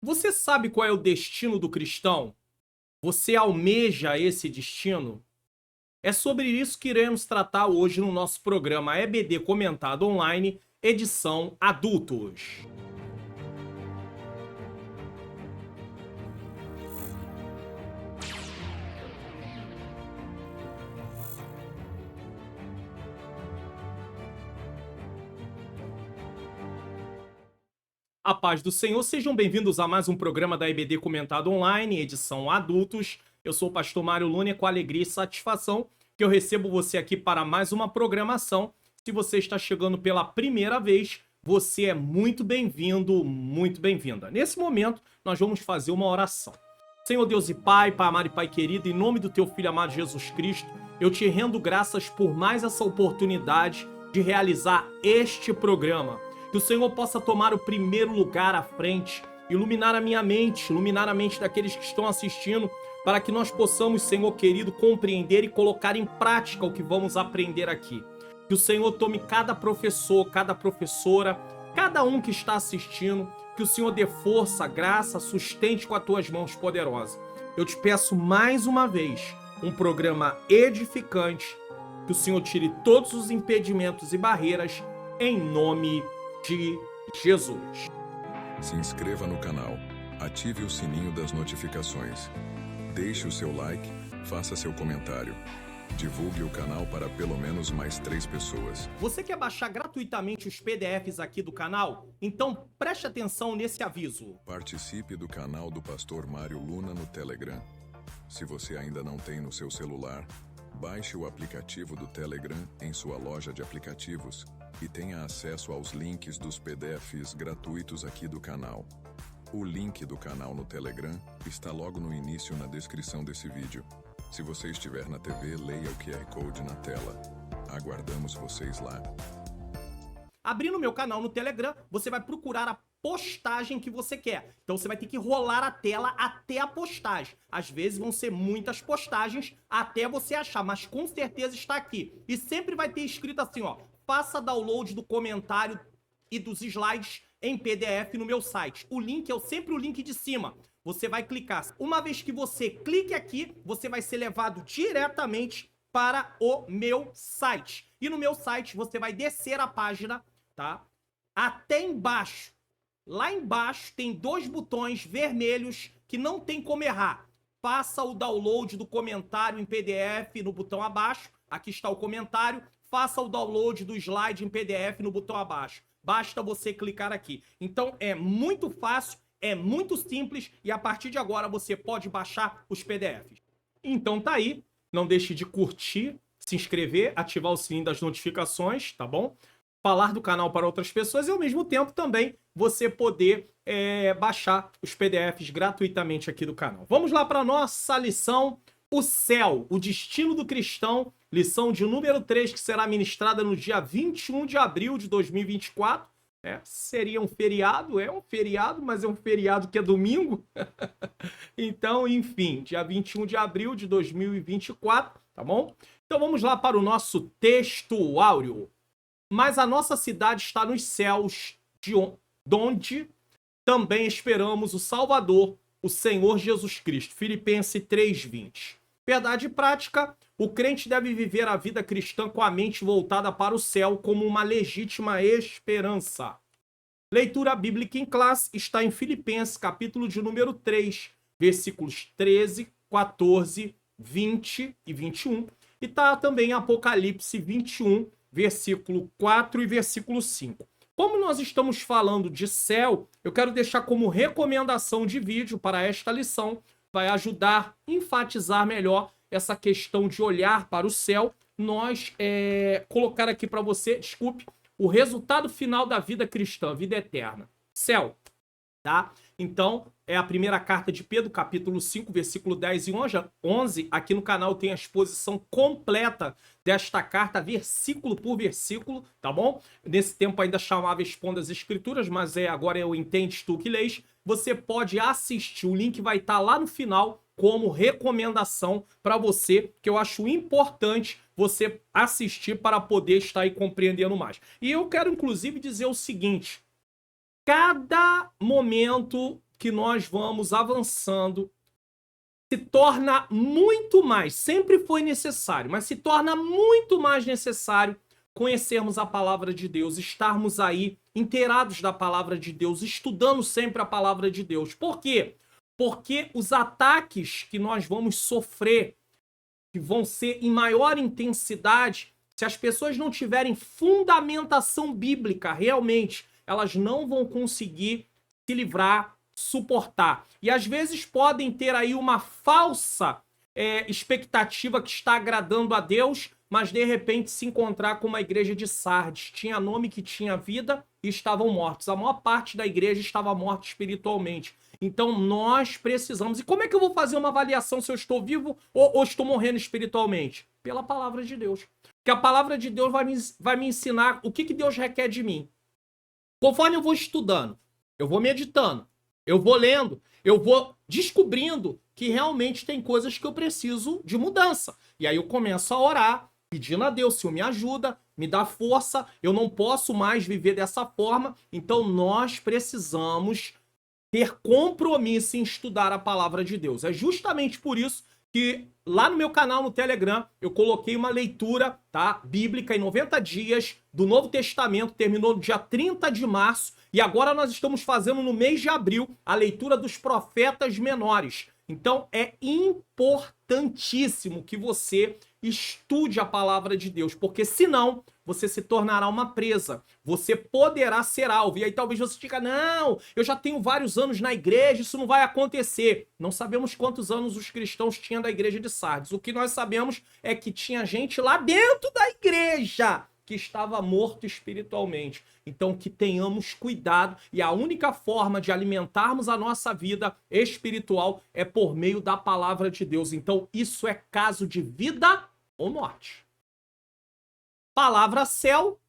Você sabe qual é o destino do cristão? Você almeja esse destino? É sobre isso que iremos tratar hoje no nosso programa EBD Comentado Online, edição Adultos. A paz do Senhor, sejam bem-vindos a mais um programa da EBD Comentado Online, edição Adultos. Eu sou o pastor Mário Luna e com alegria e satisfação que eu recebo você aqui para mais uma programação. Se você está chegando pela primeira vez, você é muito bem-vindo, muito bem-vinda. Nesse momento, nós vamos fazer uma oração. Senhor Deus e Pai, Pai amado e Pai querido, em nome do Teu Filho amado Jesus Cristo, eu te rendo graças por mais essa oportunidade de realizar este programa. Que o Senhor possa tomar o primeiro lugar à frente, iluminar a minha mente, iluminar a mente daqueles que estão assistindo, para que nós possamos, Senhor querido, compreender e colocar em prática o que vamos aprender aqui. Que o Senhor tome cada professor, cada professora, cada um que está assistindo, que o Senhor dê força, graça, sustente com as tuas mãos poderosas. Eu te peço mais uma vez um programa edificante, que o Senhor tire todos os impedimentos e barreiras, em nome de Jesus. Se inscreva no canal, ative o sininho das notificações, deixe o seu like, faça seu comentário, divulgue o canal para pelo menos mais 3 pessoas. Você quer baixar gratuitamente os PDFs aqui do canal? Então preste atenção nesse aviso. Participe do canal do Pastor Mário Luna no Telegram. Se você ainda não tem no seu celular, baixe o aplicativo do Telegram em sua loja de aplicativos e tenha acesso aos links dos PDFs gratuitos aqui do canal. O link do canal no Telegram está logo no início na descrição desse vídeo. Se você estiver na TV, leia o QR Code na tela. Aguardamos vocês lá. Abrindo meu canal no Telegram, você vai procurar a postagem que você quer. Então você vai ter que rolar a tela até a postagem. Às vezes vão ser muitas postagens até você achar, mas com certeza está aqui. E sempre vai ter escrito assim, ó: faça download do comentário e dos slides em PDF no meu site. O link é sempre o link de cima. Você vai clicar. Uma vez que você clique aqui, você vai ser levado diretamente para o meu site. E no meu site você vai descer a página, tá? Até embaixo. Lá embaixo tem 2 botões vermelhos que não tem como errar. Faça o download do comentário em PDF no botão abaixo. Aqui está o comentário. Faça o download do slide em PDF no botão abaixo. Basta você clicar aqui. Então é muito fácil, é muito simples e a partir de agora você pode baixar os PDFs. Então tá aí. Não deixe de curtir, se inscrever, ativar o sininho das notificações, tá bom? Falar do canal para outras pessoas e ao mesmo tempo também você poder baixar os PDFs gratuitamente aqui do canal. Vamos lá para a nossa lição, o céu, o destino do cristão, lição de número 3, que será ministrada no dia 21 de abril de 2024. Seria um feriado, mas é um feriado que é domingo. Então, enfim, dia 21 de abril de 2024, tá bom? Então vamos lá para o nosso texto áureo. Mas a nossa cidade está nos céus, de onde também esperamos o Salvador, o Senhor Jesus Cristo. Filipenses 3:20. Verdade prática, o crente deve viver a vida cristã com a mente voltada para o céu como uma legítima esperança. Leitura bíblica em classe está em Filipenses, capítulo de número 3, versículos 13, 14, 20 e 21. E está também em Apocalipse 21, versículo 4 e versículo 5. Como nós estamos falando de céu, eu quero deixar como recomendação de vídeo para esta lição, vai ajudar a enfatizar melhor essa questão de olhar para o céu. Nós colocar aqui para você, o resultado final da vida cristã, vida eterna. Céu, tá? Então, é a primeira carta de Pedro, capítulo 5, versículo 10 e 11. Aqui no canal tem a exposição completa desta carta, versículo por versículo, tá bom? Nesse tempo ainda chamava Expondo as Escrituras, mas agora eu entendes tu que leis. Você pode assistir, o link vai estar lá no final como recomendação para você, que eu acho importante você assistir para poder estar aí compreendendo mais. E eu quero, inclusive, dizer o seguinte: cada momento que nós vamos avançando, se torna muito mais, sempre foi necessário, mas se torna muito mais necessário conhecermos a palavra de Deus, estarmos aí inteirados da palavra de Deus, estudando sempre a palavra de Deus. Por quê? Porque os ataques que nós vamos sofrer, que vão ser em maior intensidade, se as pessoas não tiverem fundamentação bíblica realmente, elas não vão conseguir se livrar, suportar. E às vezes podem ter aí uma falsa expectativa que está agradando a Deus, mas de repente se encontrar com uma igreja de Sardes. Tinha nome que tinha vida e estavam mortos. A maior parte da igreja estava morta espiritualmente. Então nós precisamos. E como é que eu vou fazer uma avaliação se eu estou vivo ou estou morrendo espiritualmente? Pela palavra de Deus. Porque a palavra de Deus vai me ensinar o que Deus requer de mim. Conforme eu vou estudando, eu vou meditando, eu vou lendo, eu vou descobrindo que realmente tem coisas que eu preciso de mudança. E aí eu começo a orar, pedindo a Deus, Senhor, me ajuda, me dá força, eu não posso mais viver dessa forma. Então nós precisamos ter compromisso em estudar a palavra de Deus. É justamente por isso que lá no meu canal no Telegram eu coloquei uma leitura, tá, bíblica em 90 dias do Novo Testamento, terminou no dia 30 de março e agora nós estamos fazendo no mês de abril a leitura dos profetas menores. Então é importantíssimo que você estude a palavra de Deus, porque senão você se tornará uma presa, você poderá ser alvo. E aí talvez você diga, não, eu já tenho vários anos na igreja, isso não vai acontecer. Não sabemos quantos anos os cristãos tinham da igreja de Sardes. O que nós sabemos é que tinha gente lá dentro da igreja que estava morto espiritualmente. Então que tenhamos cuidado, e a única forma de alimentarmos a nossa vida espiritual é por meio da palavra de Deus. Então isso é caso de vida ou morte. Palavra Céu,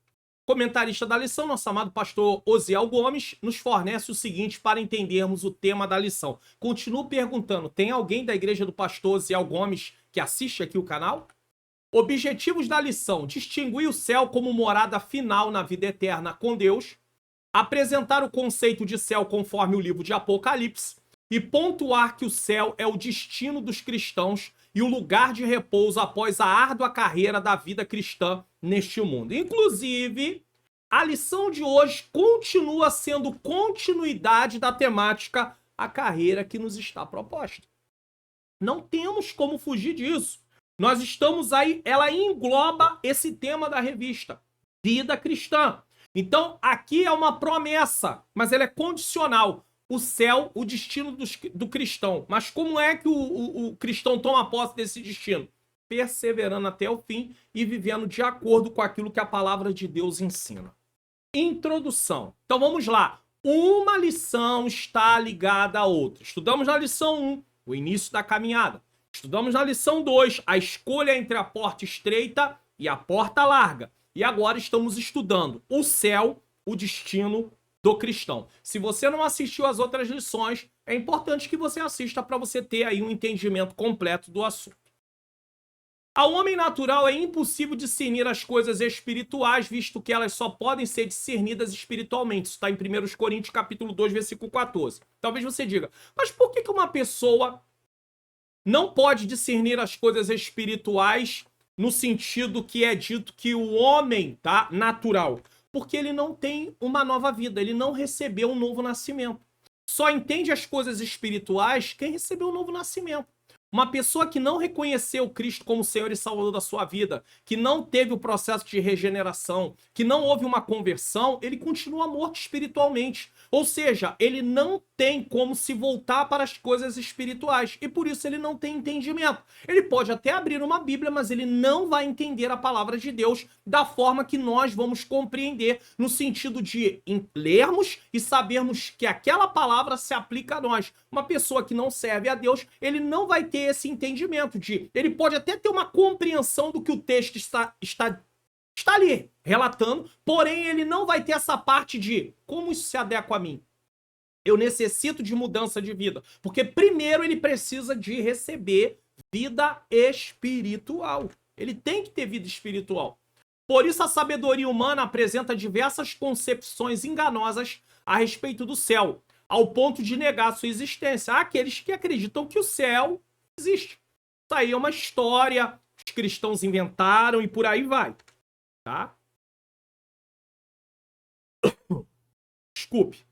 comentarista da lição, nosso amado pastor Osiel Gomes, nos fornece o seguinte para entendermos o tema da lição. Continuo perguntando, tem alguém da igreja do pastor Osiel Gomes que assiste aqui o canal? Objetivos da lição: distinguir o céu como morada final na vida eterna com Deus, apresentar o conceito de céu conforme o livro de Apocalipse e pontuar que o céu é o destino dos cristãos e o lugar de repouso após a árdua carreira da vida cristã neste mundo. Inclusive, a lição de hoje continua sendo continuidade da temática a carreira que nos está proposta. Não temos como fugir disso. Nós estamos aí, ela engloba esse tema da revista, vida cristã. Então, aqui é uma promessa, mas ela é condicional. O céu, o destino do cristão. Mas como é que o cristão toma posse desse destino? Perseverando até o fim e vivendo de acordo com aquilo que a palavra de Deus ensina. Introdução. Então vamos lá. Uma lição está ligada à outra. Estudamos na lição 1, o início da caminhada. Estudamos na lição 2, a escolha entre a porta estreita e a porta larga. E agora estamos estudando o céu, o destino do cristão. Se você não assistiu às outras lições, é importante que você assista para você ter aí um entendimento completo do assunto. Ao homem natural é impossível discernir as coisas espirituais, visto que elas só podem ser discernidas espiritualmente. Isso está em 1 Coríntios capítulo 2, versículo 14. Talvez você diga, mas por que uma pessoa não pode discernir as coisas espirituais no sentido que é dito que o homem, tá, natural? Porque ele não tem uma nova vida, ele não recebeu um novo nascimento. Só entende as coisas espirituais quem recebeu um novo nascimento. Uma pessoa que não reconheceu Cristo como Senhor e Salvador da sua vida, que não teve o processo de regeneração, que não houve uma conversão, ele continua morto espiritualmente. Ou seja, ele não tem como se voltar para as coisas espirituais e por isso ele não tem entendimento. Ele pode até abrir uma Bíblia, mas ele não vai entender a palavra de Deus da forma que nós vamos compreender, no sentido de lermos e sabermos que aquela palavra se aplica a nós. Uma pessoa que não serve a Deus, ele não vai ter esse entendimento de... Ele pode até ter uma compreensão do que o texto está ali relatando, porém ele não vai ter essa parte de como isso se adequa a mim. Eu necessito de mudança de vida, porque primeiro ele precisa de receber vida espiritual. Ele tem que ter vida espiritual. Por isso a sabedoria humana apresenta diversas concepções enganosas a respeito do céu. ao ponto de negar a sua existência. Há aqueles que acreditam que o céu existe. Isso aí é uma história, os cristãos inventaram e por aí vai, tá? Desculpe.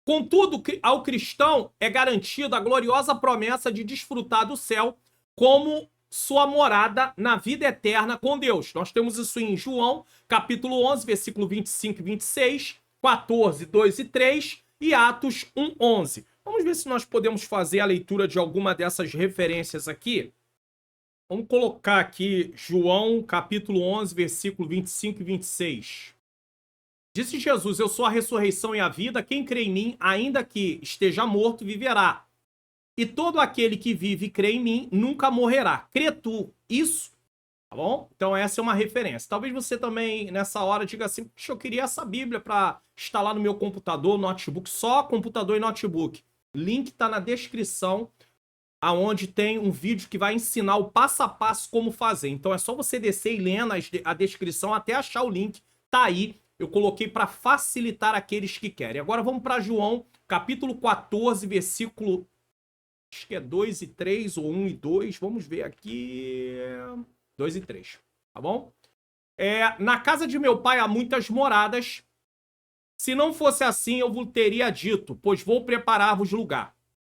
Contudo, ao cristão é garantida a gloriosa promessa de desfrutar do céu como sua morada na vida eterna com Deus. Nós temos isso em João, capítulo 11, versículo 25 e 26, 14, 2 e 3 e Atos 1, 11. Vamos ver se nós podemos fazer a leitura de alguma dessas referências aqui. Vamos colocar aqui João, capítulo 11, versículo 25 e 26. Disse Jesus, eu sou a ressurreição e a vida, quem crê em mim, ainda que esteja morto, viverá. E todo aquele que vive e crê em mim, nunca morrerá. Crê tu isso? Tá bom? Então essa é uma referência. Talvez você também, nessa hora, diga assim, puxa, eu queria essa Bíblia para instalar no meu computador, notebook, só computador e notebook. Link tá na descrição, aonde tem um vídeo que vai ensinar o passo a passo como fazer. Então é só você descer e lendo a descrição até achar o link. Tá aí. Eu coloquei para facilitar aqueles que querem. Agora vamos para João, capítulo 14, versículo... Acho que é 2 e 3 ou 1 e 2. Vamos ver aqui... 2 e 3, tá bom? Na casa de meu pai há muitas moradas. Se não fosse assim, eu vos teria dito, pois vou preparar-vos lugar.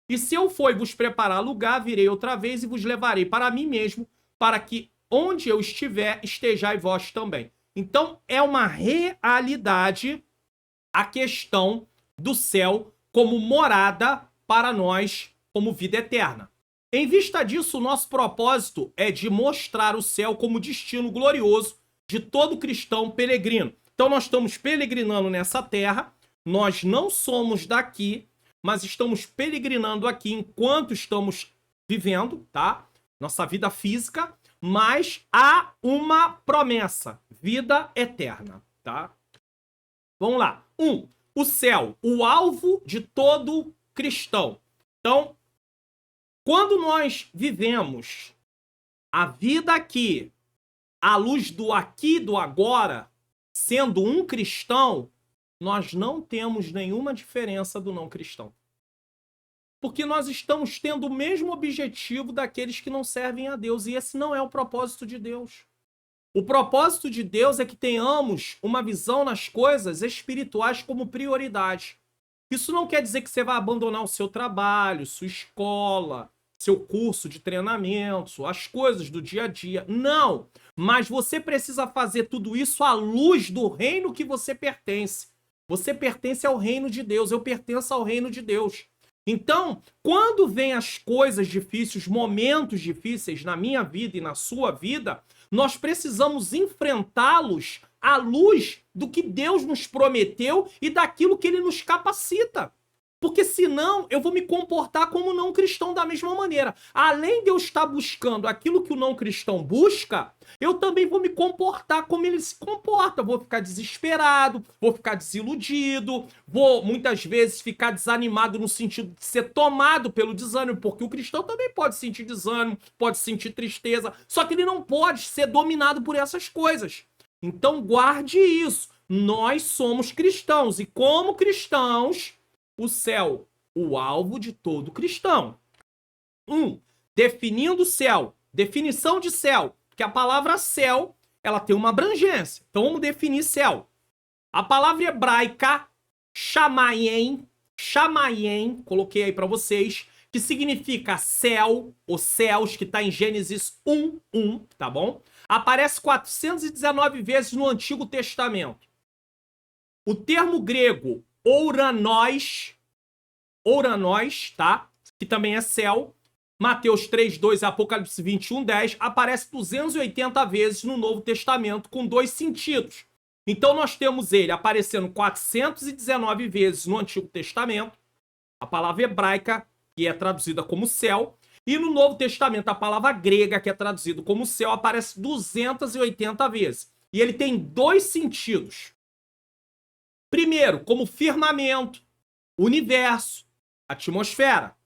E se eu for vos preparar lugar, virei outra vez e vos levarei para mim mesmo, para que onde eu estiver, estejais vós também. Então, é uma realidade a questão do céu como morada para nós, como vida eterna. Em vista disso, o nosso propósito é de mostrar o céu como destino glorioso de todo cristão peregrino. Então, nós estamos peregrinando nessa terra, nós não somos daqui, mas estamos peregrinando aqui enquanto estamos vivendo, tá? Nossa vida física, mas há uma promessa, vida eterna, tá? Vamos lá. O céu, o alvo de todo cristão. Então, quando nós vivemos a vida aqui, à luz do aqui e do agora, sendo um cristão, nós não temos nenhuma diferença do não cristão. Porque nós estamos tendo o mesmo objetivo daqueles que não servem a Deus. E esse não é o propósito de Deus. O propósito de Deus é que tenhamos uma visão nas coisas espirituais como prioridade. Isso não quer dizer que você vai abandonar o seu trabalho, sua escola, seu curso de treinamento, as coisas do dia a dia. Não! Mas você precisa fazer tudo isso à luz do reino que você pertence. Você pertence ao reino de Deus. Eu pertenço ao reino de Deus. Então, quando vem as coisas difíceis, os momentos difíceis na minha vida e na sua vida, nós precisamos enfrentá-los à luz do que Deus nos prometeu e daquilo que Ele nos capacita. Porque senão eu vou me comportar como não cristão da mesma maneira. Além de eu estar buscando aquilo que o não cristão busca, eu também vou me comportar como ele se comporta. Vou ficar desesperado, vou ficar desiludido, vou muitas vezes ficar desanimado no sentido de ser tomado pelo desânimo, porque o cristão também pode sentir desânimo, pode sentir tristeza, só que ele não pode ser dominado por essas coisas. Então guarde isso. Nós somos cristãos e como cristãos, o céu, o alvo de todo cristão. Definindo o céu. Definição de céu. Porque a palavra céu, ela tem uma abrangência. Então vamos definir céu. A palavra hebraica, shamayim, coloquei aí para vocês, que significa céu, ou céus, que está em Gênesis 1:1, tá bom? Aparece 419 vezes no Antigo Testamento. O termo grego ouranos, tá? Que também é céu. Mateus 3:2 e Apocalipse 21:10 aparece 280 vezes no Novo Testamento com dois sentidos. Então nós temos ele aparecendo 419 vezes no Antigo Testamento, a palavra hebraica, que é traduzida como céu, e no Novo Testamento a palavra grega, que é traduzida como céu, aparece 280 vezes. E ele tem dois sentidos. Primeiro, como firmamento, universo, atmosfera.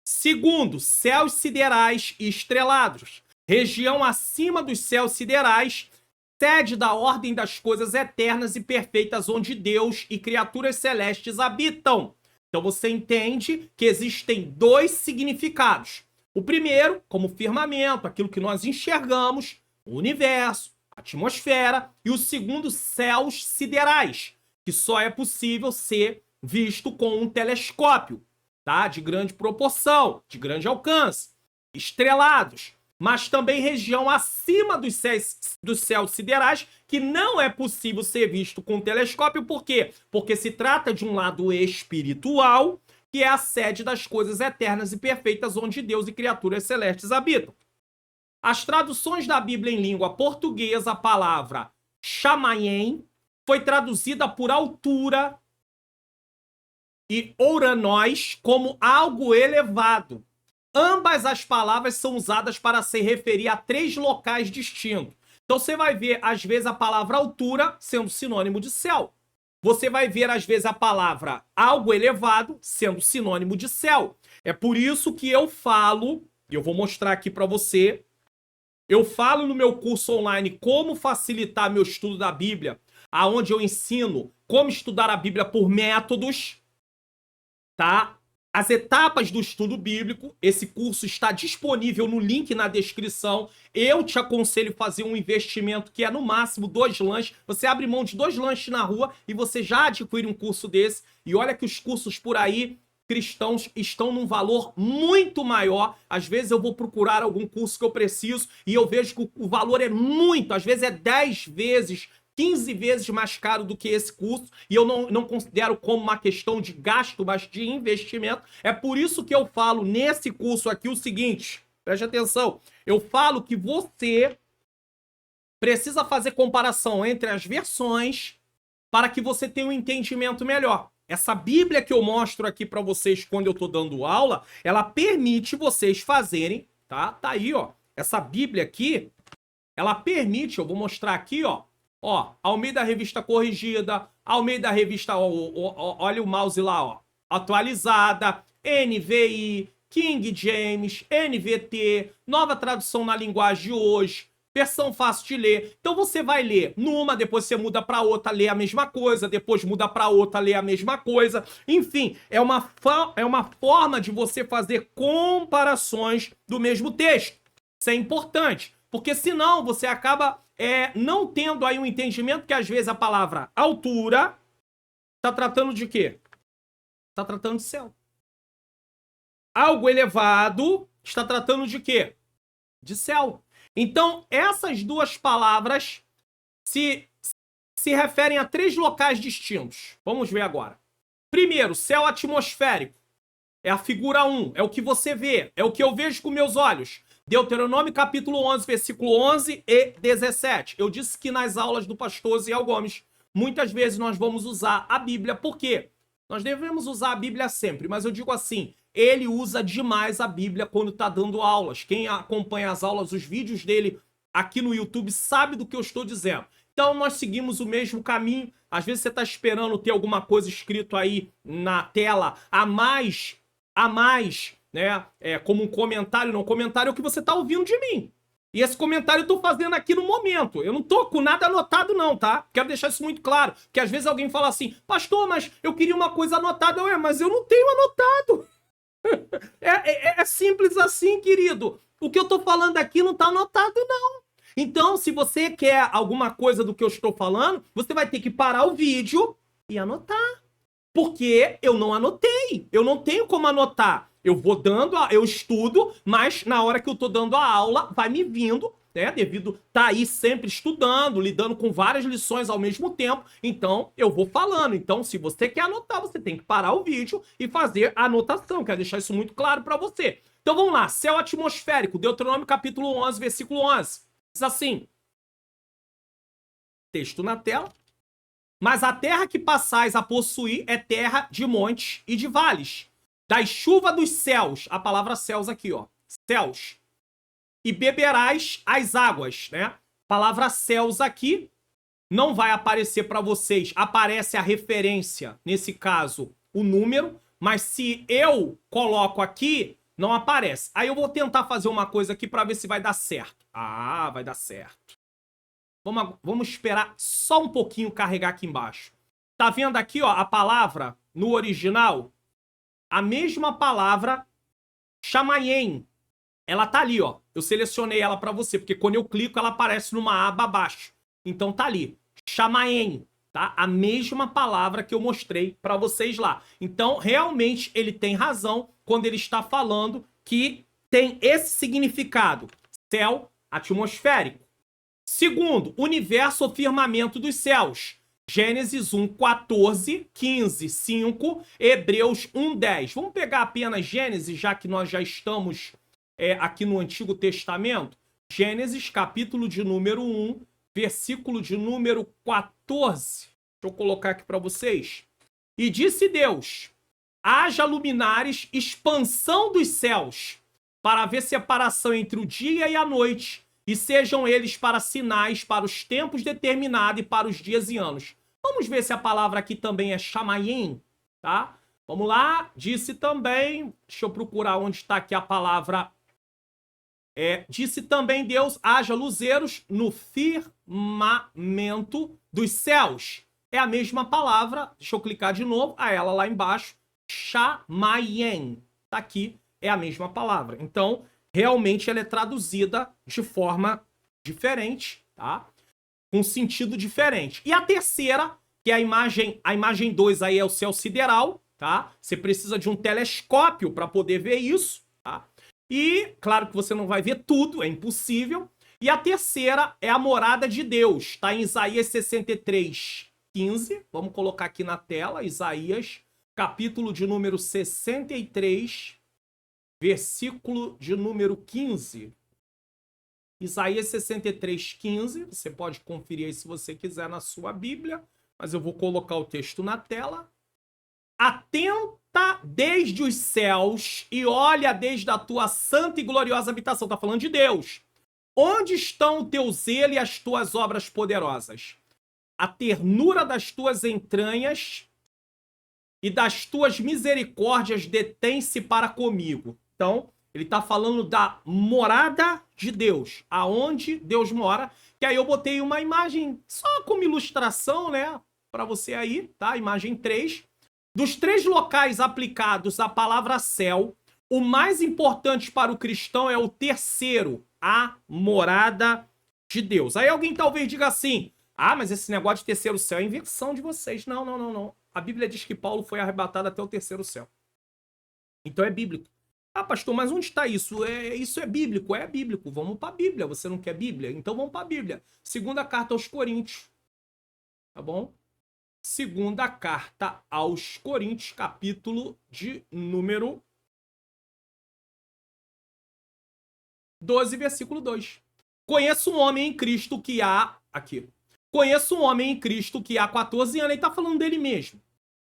Segundo, céus siderais e estrelados, região acima dos céus siderais sede da ordem das coisas eternas e perfeitas onde Deus e criaturas celestes habitam. Então você entende que existem dois significados. O primeiro, como firmamento, aquilo que nós enxergamos, o universo, a atmosfera, e o segundo, céus siderais, que só é possível ser visto com um telescópio, tá? De grande proporção, de grande alcance, estrelados, mas também região acima dos céus siderais, que não é possível ser visto com um telescópio. Por quê? Porque se trata de um lado espiritual, que é a sede das coisas eternas e perfeitas onde Deus e criaturas celestes habitam. As traduções da Bíblia em língua portuguesa, a palavra Shamayim foi traduzida por altura e ouranós como algo elevado. Ambas as palavras são usadas para se referir a três locais distintos. Então você vai ver, às vezes, a palavra altura sendo sinônimo de céu. Você vai ver, às vezes, a palavra algo elevado sendo sinônimo de céu. É por isso que eu falo, e eu vou mostrar aqui para você, eu falo no meu curso online como facilitar meu estudo da Bíblia, aonde eu ensino como estudar a Bíblia por métodos, tá? As etapas do estudo bíblico. Esse curso está disponível no link na descrição. Eu te aconselho a fazer um investimento que é no máximo 2 lanches. Você abre mão de 2 lanches na rua e você já adquire um curso desse. E olha que os cursos por aí cristãos estão num valor muito maior. Às vezes eu vou procurar algum curso que eu preciso e eu vejo que o valor é muito, às vezes é 10 vezes, 15 vezes mais caro do que esse curso, e eu não considero como uma questão de gasto, mas de investimento. É por isso que eu falo nesse curso aqui o seguinte, preste atenção, eu falo que você precisa fazer comparação entre as versões para que você tenha um entendimento melhor. Essa Bíblia que eu mostro aqui para vocês quando eu tô dando aula, ela permite vocês fazerem, tá? Tá aí, ó. Essa Bíblia aqui, ela permite, eu vou mostrar aqui, ó. Ó, Almeida Revista Corrigida, Almeida Revista, olha o mouse lá, ó. Atualizada, NVI, King James, NVT, Nova Tradução na Linguagem de Hoje, versão fácil de ler. Então você vai ler numa, depois você muda para outra, lê a mesma coisa, depois muda para outra, lê a mesma coisa. Enfim, é uma forma de você fazer comparações do mesmo texto. Isso é importante, porque senão você acaba não tendo aí um entendimento que às vezes a palavra altura está tratando de quê? Está tratando de céu. Algo elevado está tratando de quê? De céu. Então, essas duas palavras se referem a 3 locais distintos. Vamos ver agora. Primeiro, céu atmosférico. É a figura 1, é o que você vê, é o que eu vejo com meus olhos. Deuteronômio capítulo 11, versículo 11 e 17. Eu disse que nas aulas do pastor Ziel Gomes, muitas vezes nós vamos usar a Bíblia. Por quê? Nós devemos usar a Bíblia sempre, mas eu digo assim, ele usa demais a Bíblia quando está dando aulas. Quem acompanha as aulas, os vídeos dele aqui no YouTube, sabe do que eu estou dizendo. Então nós seguimos o mesmo caminho. Às vezes você está esperando ter alguma coisa escrito aí na tela a mais, né? Como um comentário, não comentário é o que você está ouvindo de mim. E esse comentário eu tô fazendo aqui no momento. Eu não tô com nada anotado não, tá? Quero deixar isso muito claro. Porque às vezes alguém fala assim, pastor, mas eu queria uma coisa anotada. Mas eu não tenho anotado. É simples assim, querido. O que eu tô falando aqui não tá anotado, não. Então, se você quer alguma coisa do que eu estou falando, você vai ter que parar o vídeo e anotar. Porque eu não anotei. Eu não tenho como anotar. Eu vou dando, eu estudo, mas na hora que eu tô dando a aula, vai me vindo, né? Devido tá aí sempre estudando, lidando com várias lições ao mesmo tempo. Então, eu vou falando. Então, se você quer anotar, você tem que parar o vídeo e fazer a anotação. Quero deixar isso muito claro para você. Então, vamos lá. Céu atmosférico, Deuteronômio capítulo 11, versículo 11. Diz assim. Texto na tela. Mas a terra que passais a possuir é terra de montes e de vales, das chuvas dos céus, a palavra céus aqui, ó, céus, e beberás as águas, né? Palavra céus aqui não vai aparecer para vocês, aparece a referência, nesse caso, o número, mas se eu coloco aqui, não aparece. Aí eu vou tentar fazer uma coisa aqui para ver se vai dar certo. Ah, vai dar certo. Vamos esperar só um pouquinho carregar aqui embaixo. Tá vendo aqui, ó, a palavra no original? A mesma palavra, Shamayim. Ela tá ali, ó. Eu selecionei ela para você, porque quando eu clico, ela aparece numa aba abaixo. Então tá ali. Shamayim, tá? A mesma palavra que eu mostrei para vocês lá. Então, realmente, ele tem razão quando ele está falando que tem esse significado. Céu atmosférico. Segundo, universo ou firmamento dos céus. Gênesis 1, 14, 15, 5, Hebreus 1, 10. Vamos pegar apenas Gênesis, já que nós já estamos aqui no Antigo Testamento. Gênesis, capítulo de número 1, versículo de número 14. Deixa eu colocar aqui para vocês. E disse Deus, haja luminares, expansão dos céus, para haver separação entre o dia e a noite, e sejam eles para sinais, para os tempos determinados e para os dias e anos. Vamos ver se a palavra aqui também é Shamayim, tá? Vamos lá. Disse também, deixa eu procurar onde está aqui a palavra. Disse também Deus, haja luzeiros no firmamento dos céus. É a mesma palavra, deixa eu clicar de novo, ela lá embaixo, Shamayim. Tá aqui, é a mesma palavra. Então, realmente ela é traduzida de forma diferente, tá? Com sentido diferente. E a terceira, que é a imagem 2 aí é o céu sideral, tá? Você precisa de um telescópio para poder ver isso, tá? E, claro que você não vai ver tudo, é impossível. E a terceira é a morada de Deus, tá? Em Isaías 63, 15. Vamos colocar aqui na tela, Isaías, capítulo de número 63, versículo de número 15. Isaías 63, 15. Você pode conferir aí se você quiser na sua Bíblia, mas eu vou colocar o texto na tela. Atenta desde os céus e olha desde a tua santa e gloriosa habitação. Está falando de Deus. Onde estão o teu zelo e as tuas obras poderosas? A ternura das tuas entranhas e das tuas misericórdias detém-se para comigo. Então, ele está falando da morada de Deus, aonde Deus mora. Que aí eu botei uma imagem só como ilustração, né? Para você aí, tá? Imagem 3. Dos 3 locais aplicados à palavra céu, o mais importante para o cristão é o terceiro, a morada de Deus. Aí alguém talvez diga assim, mas esse negócio de terceiro céu é invenção de vocês. Não, não, não, não. A Bíblia diz que Paulo foi arrebatado até o terceiro céu. Então é bíblico. Pastor, mas onde está isso? Isso é bíblico? É bíblico. Vamos para a Bíblia. Você não quer Bíblia? Então vamos para a Bíblia. Segunda carta aos Coríntios. Tá bom? Segunda carta aos Coríntios, capítulo de número 12, versículo 2. Conheço um homem em Cristo que há... Aqui. Conheço um homem em Cristo que há 14 anos. Ele está falando dele mesmo.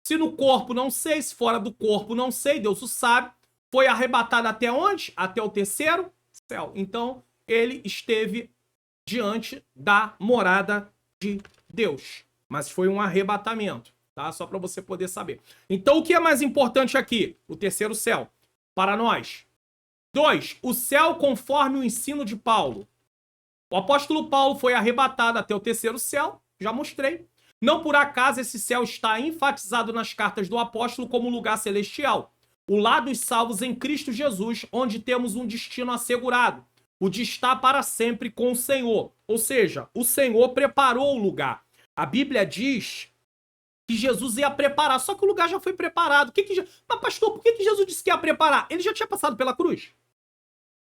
Se no corpo, não sei. Se fora do corpo, não sei. Deus o sabe. Foi arrebatado até onde? Até o terceiro céu. Então, ele esteve diante da morada de Deus. Mas foi um arrebatamento, tá? Só para você poder saber. Então, o que é mais importante aqui? O terceiro céu. Para nós. 2. O céu conforme o ensino de Paulo. O apóstolo Paulo foi arrebatado até o terceiro céu. Já mostrei. Não por acaso esse céu está enfatizado nas cartas do apóstolo como lugar celestial. O lar dos salvos em Cristo Jesus, onde temos um destino assegurado. O de estar para sempre com o Senhor. Ou seja, o Senhor preparou o lugar. A Bíblia diz que Jesus ia preparar, só que o lugar já foi preparado. Mas pastor, por que Jesus disse que ia preparar? Ele já tinha passado pela cruz.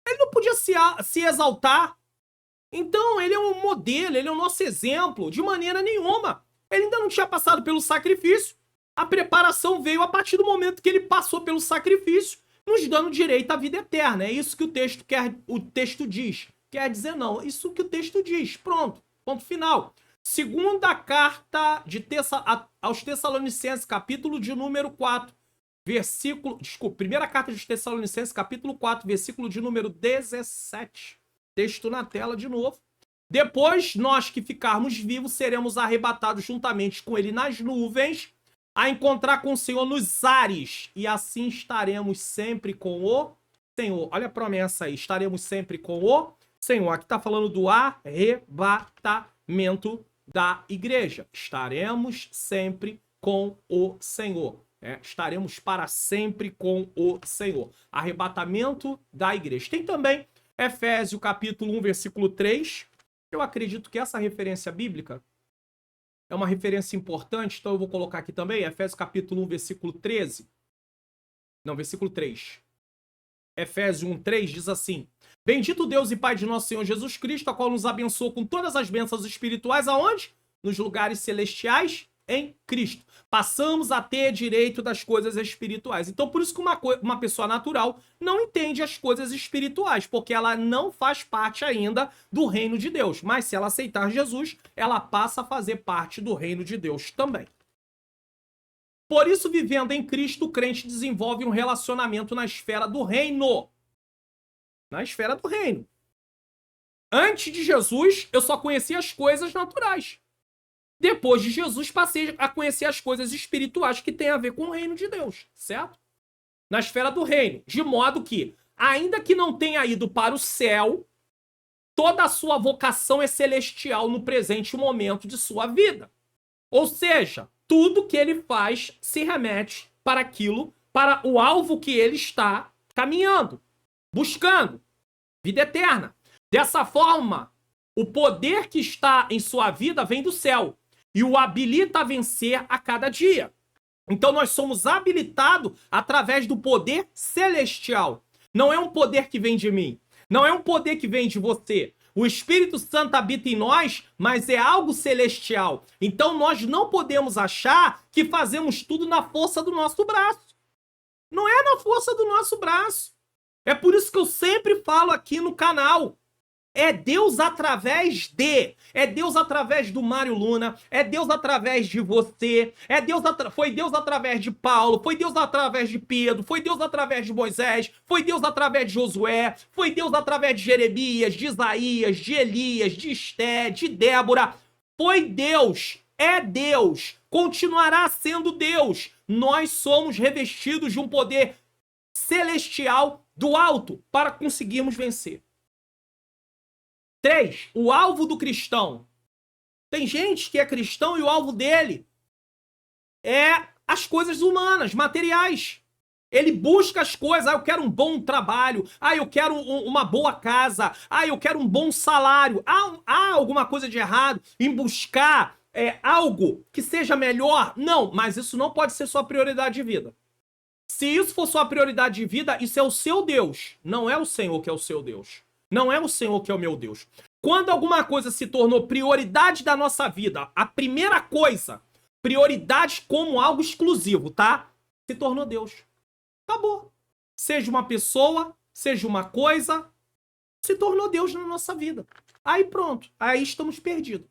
Ele não podia se exaltar. Então, ele é um modelo, ele é o nosso exemplo, de maneira nenhuma. Ele ainda não tinha passado pelo sacrifício. A preparação veio a partir do momento que ele passou pelo sacrifício, nos dando direito à vida eterna. É isso que o texto diz. Quer dizer, não. Isso que o texto diz. Pronto. Ponto final. Segunda carta aos Tessalonicenses, capítulo de número 4, primeira carta dos Tessalonicenses, capítulo 4, versículo de número 17. Texto na tela de novo. Depois, nós que ficarmos vivos, seremos arrebatados juntamente com ele nas nuvens, a encontrar com o Senhor nos ares, e assim estaremos sempre com o Senhor. Olha a promessa aí, estaremos sempre com o Senhor. Aqui está falando do arrebatamento da igreja. Estaremos sempre com o Senhor. Estaremos para sempre com o Senhor. Arrebatamento da igreja. Tem também Efésios capítulo 1, versículo 3. Eu acredito que essa referência bíblica é uma referência importante, então eu vou colocar aqui também. Efésios capítulo 1, versículo 13. Não, versículo 3. Efésios 1, 3 diz assim: Bendito Deus e Pai de nosso Senhor Jesus Cristo, a qual nos abençoou com todas as bênçãos espirituais, aonde? Nos lugares celestiais em Cristo. Passamos a ter direito das coisas espirituais. Então, por isso que uma pessoa natural não entende as coisas espirituais, porque ela não faz parte ainda do reino de Deus. Mas se ela aceitar Jesus, ela passa a fazer parte do reino de Deus também. Por isso, vivendo em Cristo, o crente desenvolve um relacionamento na esfera do reino. Na esfera do reino. Antes de Jesus, eu só conhecia as coisas naturais. Depois de Jesus, passei a conhecer as coisas espirituais que têm a ver com o reino de Deus, certo? Na esfera do reino. De modo que, ainda que não tenha ido para o céu, toda a sua vocação é celestial no presente momento de sua vida. Ou seja, tudo que ele faz se remete para aquilo, para o alvo que ele está caminhando, buscando. Vida eterna. Dessa forma, o poder que está em sua vida vem do céu e o habilita a vencer a cada dia. Então nós somos habilitados através do poder celestial. Não é um poder que vem de mim. Não é um poder que vem de você. O Espírito Santo habita em nós, mas é algo celestial. Então nós não podemos achar que fazemos tudo na força do nosso braço. Não é na força do nosso braço. É por isso que eu sempre falo aqui no canal. É Deus através de. É Deus através do Mário Luna. É Deus através de você. Foi Deus através de Paulo. Foi Deus através de Pedro. Foi Deus através de Moisés. Foi Deus através de Josué. Foi Deus através de Jeremias, de Isaías, de Elias, de Esté, de Débora. Foi Deus. É Deus. Continuará sendo Deus. Nós somos revestidos de um poder celestial do alto para conseguirmos vencer. 3. O alvo do cristão. Tem gente que é cristão e o alvo dele é as coisas humanas, materiais. Ele busca as coisas. Eu quero um bom trabalho. Eu quero uma boa casa. Eu quero um bom salário. Há alguma coisa de errado em buscar algo que seja melhor? Não, mas isso não pode ser sua prioridade de vida. Se isso for sua prioridade de vida, isso é o seu Deus. Não é o Senhor que é o seu Deus. Não é o Senhor que é o meu Deus. Quando alguma coisa se tornou prioridade da nossa vida, a primeira coisa, prioridade como algo exclusivo, tá? Se tornou Deus. Acabou. Seja uma pessoa, seja uma coisa, se tornou Deus na nossa vida. Aí pronto. Aí estamos perdidos.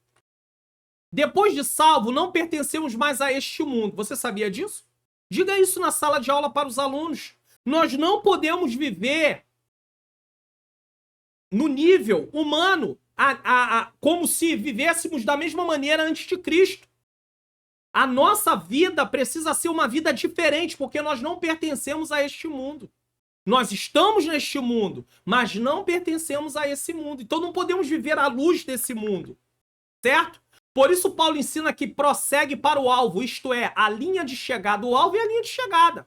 Depois de salvo, não pertencemos mais a este mundo. Você sabia disso? Diga isso na sala de aula para os alunos. Nós não podemos viver no nível humano, como se vivêssemos da mesma maneira antes de Cristo. A nossa vida precisa ser uma vida diferente, porque nós não pertencemos a este mundo. Nós estamos neste mundo, mas não pertencemos a esse mundo. Então não podemos viver à luz desse mundo, certo? Por isso Paulo ensina que prossegue para o alvo, isto é, a linha de chegada, o alvo é a linha de chegada,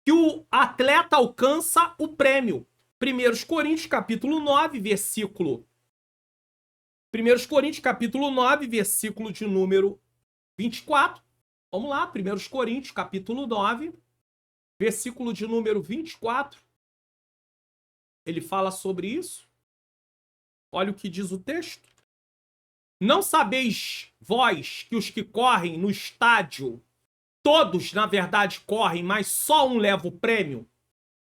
que o atleta alcança o prêmio. 1 Coríntios capítulo 9, versículo 1 Coríntios capítulo 9, versículo de número 24. Vamos lá, 1 Coríntios capítulo 9, versículo de número 24. Ele fala sobre isso. Olha o que diz o texto. Não sabeis vós que os que correm no estádio, todos, na verdade, correm, mas só um leva o prêmio?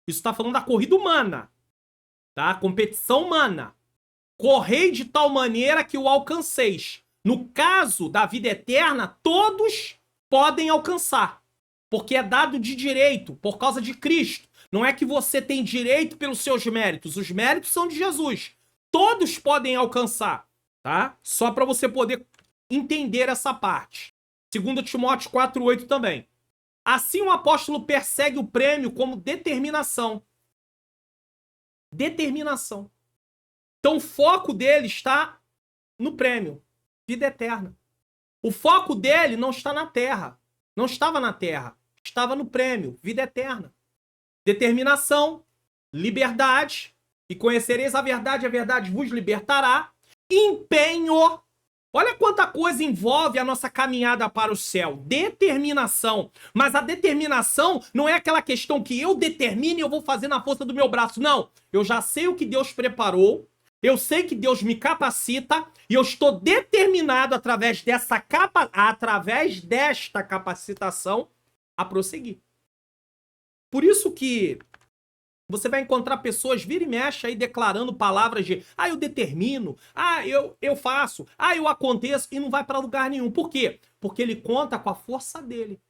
Isso está falando da corrida humana. Tá? Competição humana. Correi de tal maneira que o alcanceis. No caso da vida eterna, todos podem alcançar. Porque é dado de direito, por causa de Cristo. Não é que você tem direito pelos seus méritos. Os méritos são de Jesus. Todos podem alcançar. Tá? Só para você poder entender essa parte. 2 Timóteo 4,8 também. Assim o apóstolo persegue o prêmio como determinação. Determinação. Então o foco dele está no prêmio, vida eterna. O foco dele não está na terra, não estava na terra, estava no prêmio, vida eterna. Determinação, liberdade, e conhecereis a verdade vos libertará. Empenho. Olha quanta coisa envolve a nossa caminhada para o céu. Determinação. Mas a determinação não é aquela questão que eu determine e eu vou fazer na força do meu braço. Não. Eu já sei o que Deus preparou. Eu sei que Deus me capacita. E eu estou determinado através desta capacitação a prosseguir. Por isso que você vai encontrar pessoas vira e mexe aí declarando palavras de eu determino, eu faço, eu aconteço, e não vai para lugar nenhum. Por quê? Porque ele conta com a força dele.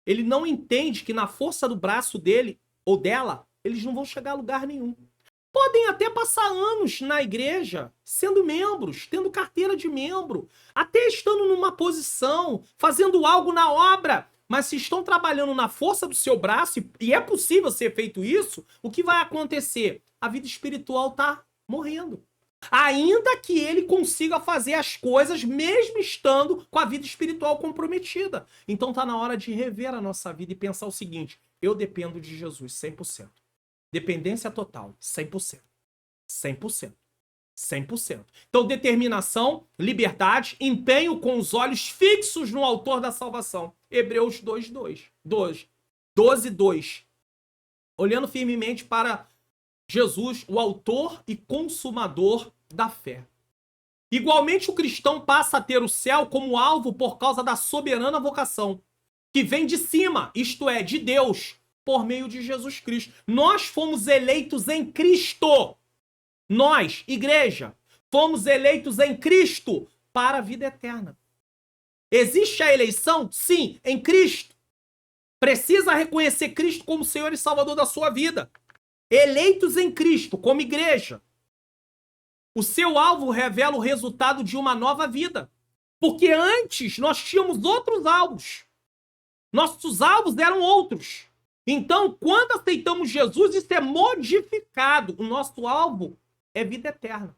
Ele não entende que na força do braço dele ou dela, eles não vão chegar a lugar nenhum. Podem até passar anos na igreja, sendo membros, tendo carteira de membro, até estando numa posição, fazendo algo na obra. Mas se estão trabalhando na força do seu braço, e é possível ser feito isso, o que vai acontecer? A vida espiritual está morrendo. Ainda que ele consiga fazer as coisas mesmo estando com a vida espiritual comprometida. Então está na hora de rever a nossa vida e pensar o seguinte: eu dependo de Jesus 100%. Dependência total, 100%. 100%. 100%. Então, determinação, liberdade, empenho com os olhos fixos no autor da salvação. Hebreus 12:2. Olhando firmemente para Jesus, o autor e consumador da fé. Igualmente, o cristão passa a ter o céu como alvo por causa da soberana vocação, que vem de cima, isto é, de Deus, por meio de Jesus Cristo. Nós fomos eleitos em Cristo. Nós, igreja, fomos eleitos em Cristo para a vida eterna. Existe a eleição? Sim, em Cristo. Precisa reconhecer Cristo como Senhor e Salvador da sua vida. Eleitos em Cristo, como igreja. O seu alvo revela o resultado de uma nova vida. Porque antes nós tínhamos outros alvos. Nossos alvos eram outros. Então, quando aceitamos Jesus, isso é modificado. O nosso alvo é vida eterna.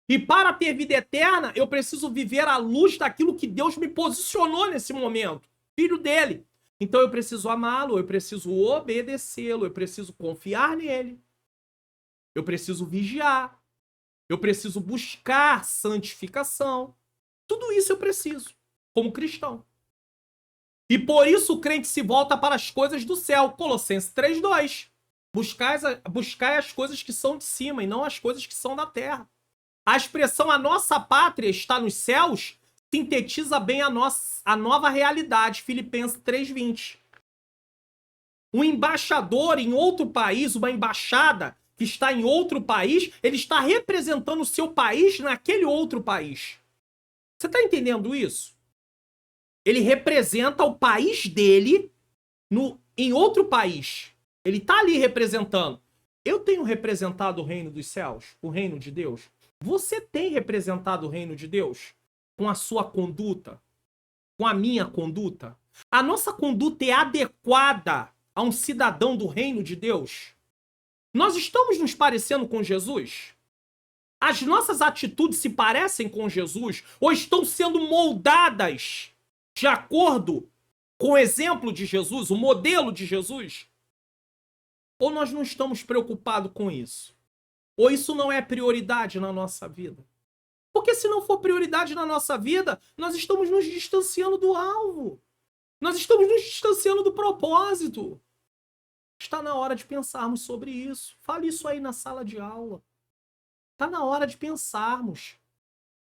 E para ter vida eterna, eu preciso viver à luz daquilo que Deus me posicionou nesse momento. Filho dele. Então eu preciso amá-lo, eu preciso obedecê-lo, eu preciso confiar nele. Eu preciso vigiar. Eu preciso buscar santificação. Tudo isso eu preciso, como cristão. E por isso o crente se volta para as coisas do céu. Colossenses 3:2. Buscai as coisas que são de cima e não as coisas que são da terra. A expressão "a nossa pátria está nos céus" sintetiza bem a nova realidade. Filipenses 3:20. Um embaixador em outro país, uma embaixada que está em outro país, ele está representando o seu país naquele outro país. Você está entendendo isso? Ele representa o país dele em outro país. Ele está ali representando. Eu tenho representado o reino dos céus, o reino de Deus. Você tem representado o reino de Deus com a sua conduta, com a minha conduta? A nossa conduta é adequada a um cidadão do reino de Deus? Nós estamos nos parecendo com Jesus? As nossas atitudes se parecem com Jesus ou estão sendo moldadas de acordo com o exemplo de Jesus, o modelo de Jesus? Ou nós não estamos preocupados com isso? Ou isso não é prioridade na nossa vida? Porque se não for prioridade na nossa vida, nós estamos nos distanciando do alvo. Nós estamos nos distanciando do propósito. Está na hora de pensarmos sobre isso. Fale isso aí na sala de aula. Está na hora de pensarmos.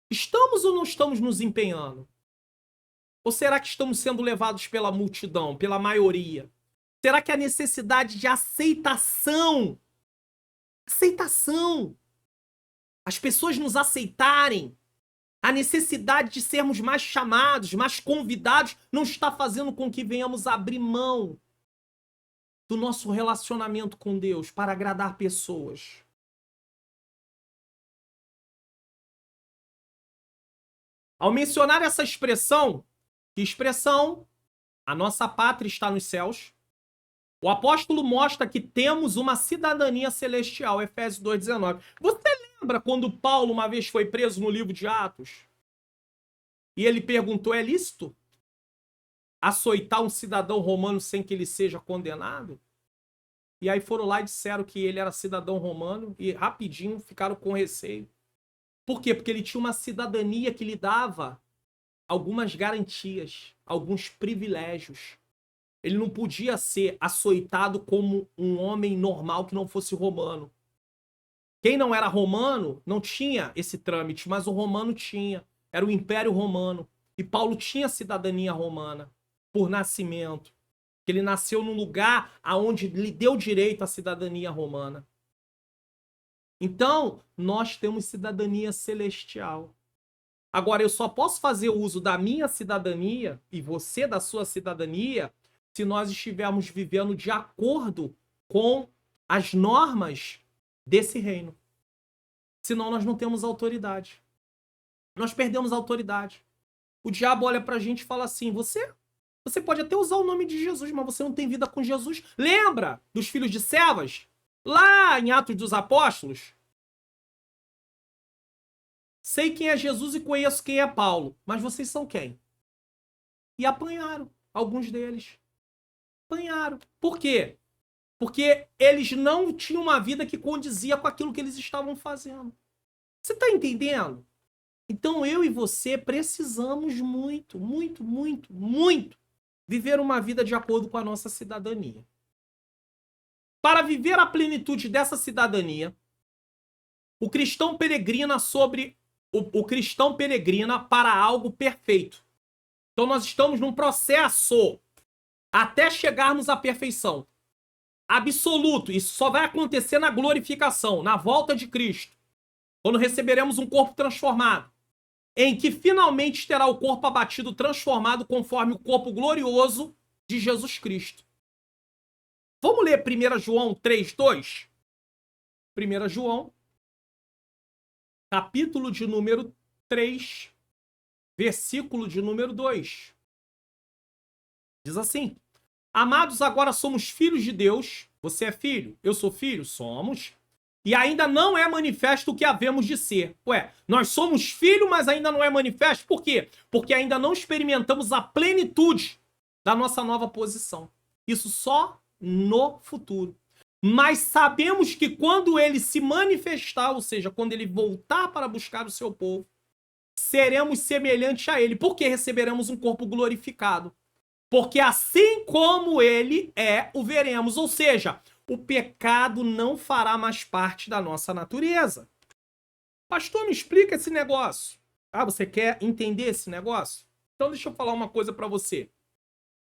Estamos ou não estamos nos empenhando? Ou será que estamos sendo levados pela multidão, pela maioria? Será que a necessidade de aceitação, as pessoas nos aceitarem, a necessidade de sermos mais chamados, mais convidados, não está fazendo com que venhamos abrir mão do nosso relacionamento com Deus para agradar pessoas? Ao mencionar essa expressão, que expressão? A nossa pátria está nos céus. O apóstolo mostra que temos uma cidadania celestial, Efésios 2:19. Você lembra quando Paulo uma vez foi preso no livro de Atos? E ele perguntou, é lícito açoitar um cidadão romano sem que ele seja condenado? E aí foram lá e disseram que ele era cidadão romano e rapidinho ficaram com receio. Por quê? Porque ele tinha uma cidadania que lhe dava algumas garantias, alguns privilégios. Ele não podia ser açoitado como um homem normal que não fosse romano. Quem não era romano não tinha esse trâmite, mas o romano tinha. Era o Império Romano. E Paulo tinha cidadania romana por nascimento. Ele nasceu num lugar aonde lhe deu direito à cidadania romana. Então, nós temos cidadania celestial. Agora, eu só posso fazer uso da minha cidadania e você da sua cidadania se nós estivermos vivendo de acordo com as normas desse reino. Senão, nós não temos autoridade. Nós perdemos a autoridade. O diabo olha pra gente e fala assim, você pode até usar o nome de Jesus, mas você não tem vida com Jesus. Lembra dos filhos de Cefas? Lá em Atos dos Apóstolos? Sei quem é Jesus e conheço quem é Paulo, mas vocês são quem? E apanharam, alguns deles. Apanharam. Por quê? Porque eles não tinham uma vida que condizia com aquilo que eles estavam fazendo. Você está entendendo? Então eu e você precisamos muito viver uma vida de acordo com a nossa cidadania. Para viver a plenitude dessa cidadania, o cristão peregrina o cristão peregrina para algo perfeito. Então nós estamos num processo até chegarmos à perfeição. Absoluto. Isso só vai acontecer na glorificação, na volta de Cristo. Quando receberemos um corpo transformado, em que finalmente terá o corpo abatido, transformado conforme o corpo glorioso de Jesus Cristo. Vamos ler 1 João 3:2? 1 João, capítulo de número 3, versículo de número 2. Diz assim: Amados, agora somos filhos de Deus. Você é filho? Eu sou filho? Somos. E ainda não é manifesto o que havemos de ser. Ué, nós somos filhos, mas ainda não é manifesto. Por quê? Porque ainda não experimentamos a plenitude da nossa nova posição. Isso só no futuro. Mas sabemos que quando ele se manifestar, ou seja, quando ele voltar para buscar o seu povo, seremos semelhantes a ele. Porque receberemos um corpo glorificado. Porque assim como ele é, o veremos. Ou seja, o pecado não fará mais parte da nossa natureza. Pastor, me explica esse negócio. Ah, você quer entender esse negócio? Então deixa eu falar uma coisa para você.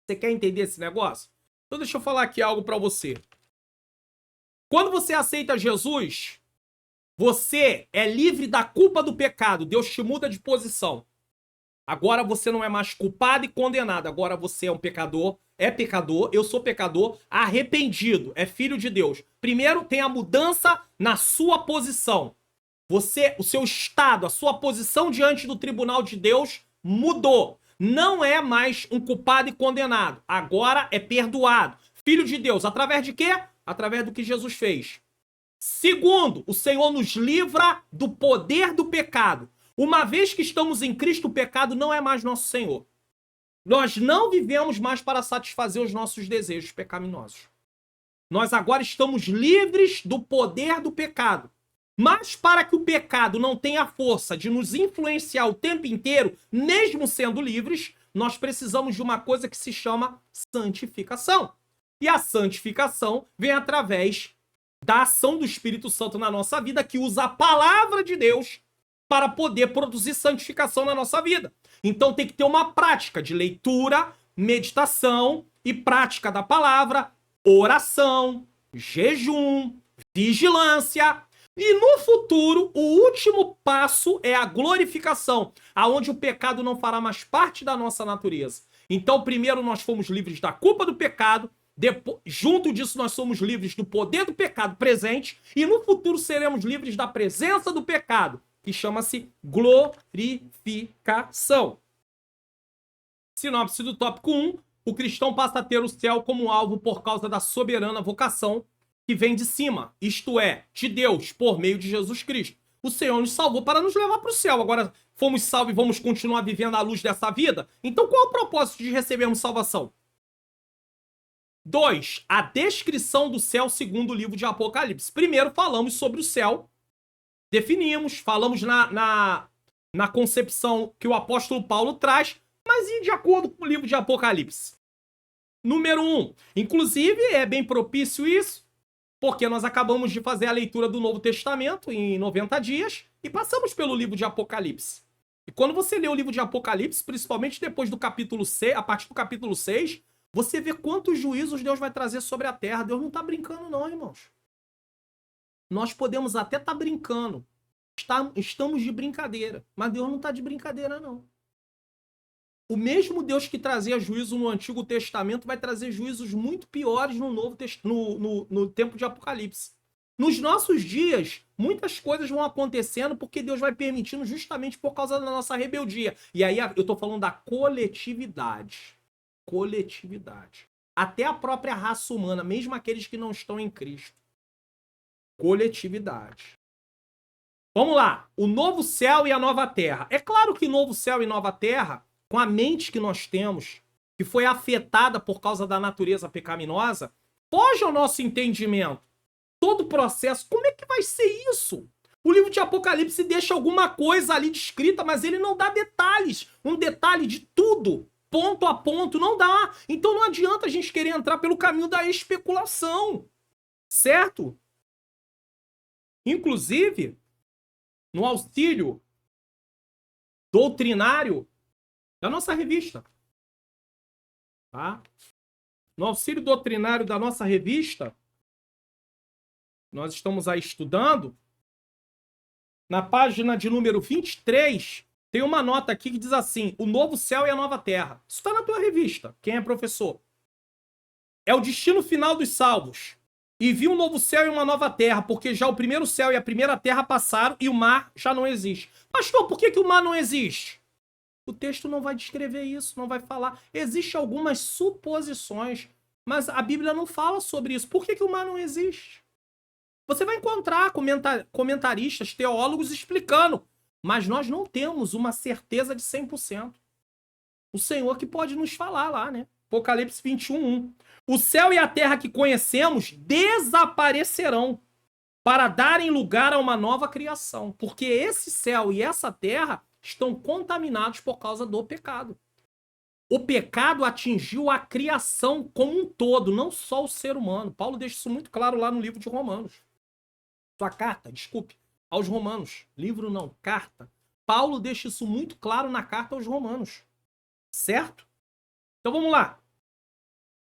Você quer entender esse negócio? Então deixa eu falar aqui algo para você. Quando você aceita Jesus, você é livre da culpa do pecado. Deus te muda de posição. Agora você não é mais culpado e condenado. Agora você é um pecador, eu sou pecador, arrependido, é filho de Deus. Primeiro tem a mudança na sua posição. Você, o seu estado, a sua posição diante do tribunal de Deus mudou. Não é mais um culpado e condenado. Agora é perdoado. Filho de Deus, através de quê? Através do que Jesus fez. Segundo, o Senhor nos livra do poder do pecado. Uma vez que estamos em Cristo, o pecado não é mais nosso Senhor. Nós não vivemos mais para satisfazer os nossos desejos pecaminosos. Nós agora estamos livres do poder do pecado. Mas para que o pecado não tenha força de nos influenciar o tempo inteiro, mesmo sendo livres, nós precisamos de uma coisa que se chama santificação. E a santificação vem através da ação do Espírito Santo na nossa vida, que usa a palavra de Deus para poder produzir santificação na nossa vida. Então tem que ter uma prática de leitura, meditação e prática da palavra, oração, jejum, vigilância. E no futuro, o último passo é a glorificação, aonde o pecado não fará mais parte da nossa natureza. Então, primeiro nós fomos livres da culpa do pecado, junto disso nós somos livres do poder do pecado presente, e no futuro seremos livres da presença do pecado, que chama-se glorificação. Sinopse do tópico 1, o cristão passa a ter o céu como alvo por causa da soberana vocação que vem de cima, isto é, de Deus, por meio de Jesus Cristo. O Senhor nos salvou para nos levar para o céu. Agora, fomos salvos e vamos continuar vivendo à luz dessa vida? Então, qual é o propósito de recebermos salvação? 2. A descrição do céu segundo o livro de Apocalipse. Primeiro, falamos sobre o céu. Definimos, falamos na concepção que o apóstolo Paulo traz, mas e de acordo com o livro de Apocalipse? Número 1. Inclusive, é bem propício isso, porque nós acabamos de fazer a leitura do Novo Testamento em 90 dias e passamos pelo livro de Apocalipse. E quando você lê o livro de Apocalipse, principalmente depois do capítulo 6, a partir do capítulo 6, você vê quantos juízos Deus vai trazer sobre a terra. Deus não está brincando não, irmãos. Nós podemos até estar brincando. Estamos de brincadeira, mas Deus não está de brincadeira não. O mesmo Deus que trazia juízo no Antigo Testamento vai trazer juízos muito piores no tempo de Apocalipse. Nos nossos dias, muitas coisas vão acontecendo porque Deus vai permitindo justamente por causa da nossa rebeldia. E aí eu estou falando da coletividade. Coletividade. Até a própria raça humana, mesmo aqueles que não estão em Cristo. Coletividade. Vamos lá. O novo céu e a nova terra. É claro que novo céu e nova terra, com a mente que nós temos, que foi afetada por causa da natureza pecaminosa, foge ao nosso entendimento. Todo o processo, como é que vai ser isso? O livro de Apocalipse deixa alguma coisa ali descrita, mas ele não dá detalhes. Um detalhe de tudo, ponto a ponto, não dá. Então não adianta a gente querer entrar pelo caminho da especulação. Certo? Inclusive, no auxílio doutrinário da nossa revista. Tá? No auxílio doutrinário da nossa revista, nós estamos aí estudando, na página de número 23, tem uma nota aqui que diz assim: o novo céu e a nova terra. Isso está na tua revista, quem é professor. É o destino final dos salvos. E vi um novo céu e uma nova terra, porque já o primeiro céu e a primeira terra passaram e o mar já não existe. Pastor, por que o mar não existe? O texto não vai descrever isso, não vai falar. Existem algumas suposições, mas a Bíblia não fala sobre isso. Por que o mar não existe? Você vai encontrar comentaristas, teólogos explicando, mas nós não temos uma certeza de 100%. O Senhor que pode nos falar lá, né? Apocalipse 21:1. O céu e a terra que conhecemos desaparecerão para darem lugar a uma nova criação, porque esse céu e essa terra estão contaminados por causa do pecado. O pecado atingiu a criação como um todo, não só o ser humano. Paulo deixa isso muito claro lá no livro de Romanos. Sua carta, desculpe, aos Romanos. Livro não, carta. Paulo deixa isso muito claro na carta aos Romanos. Certo? Então vamos lá.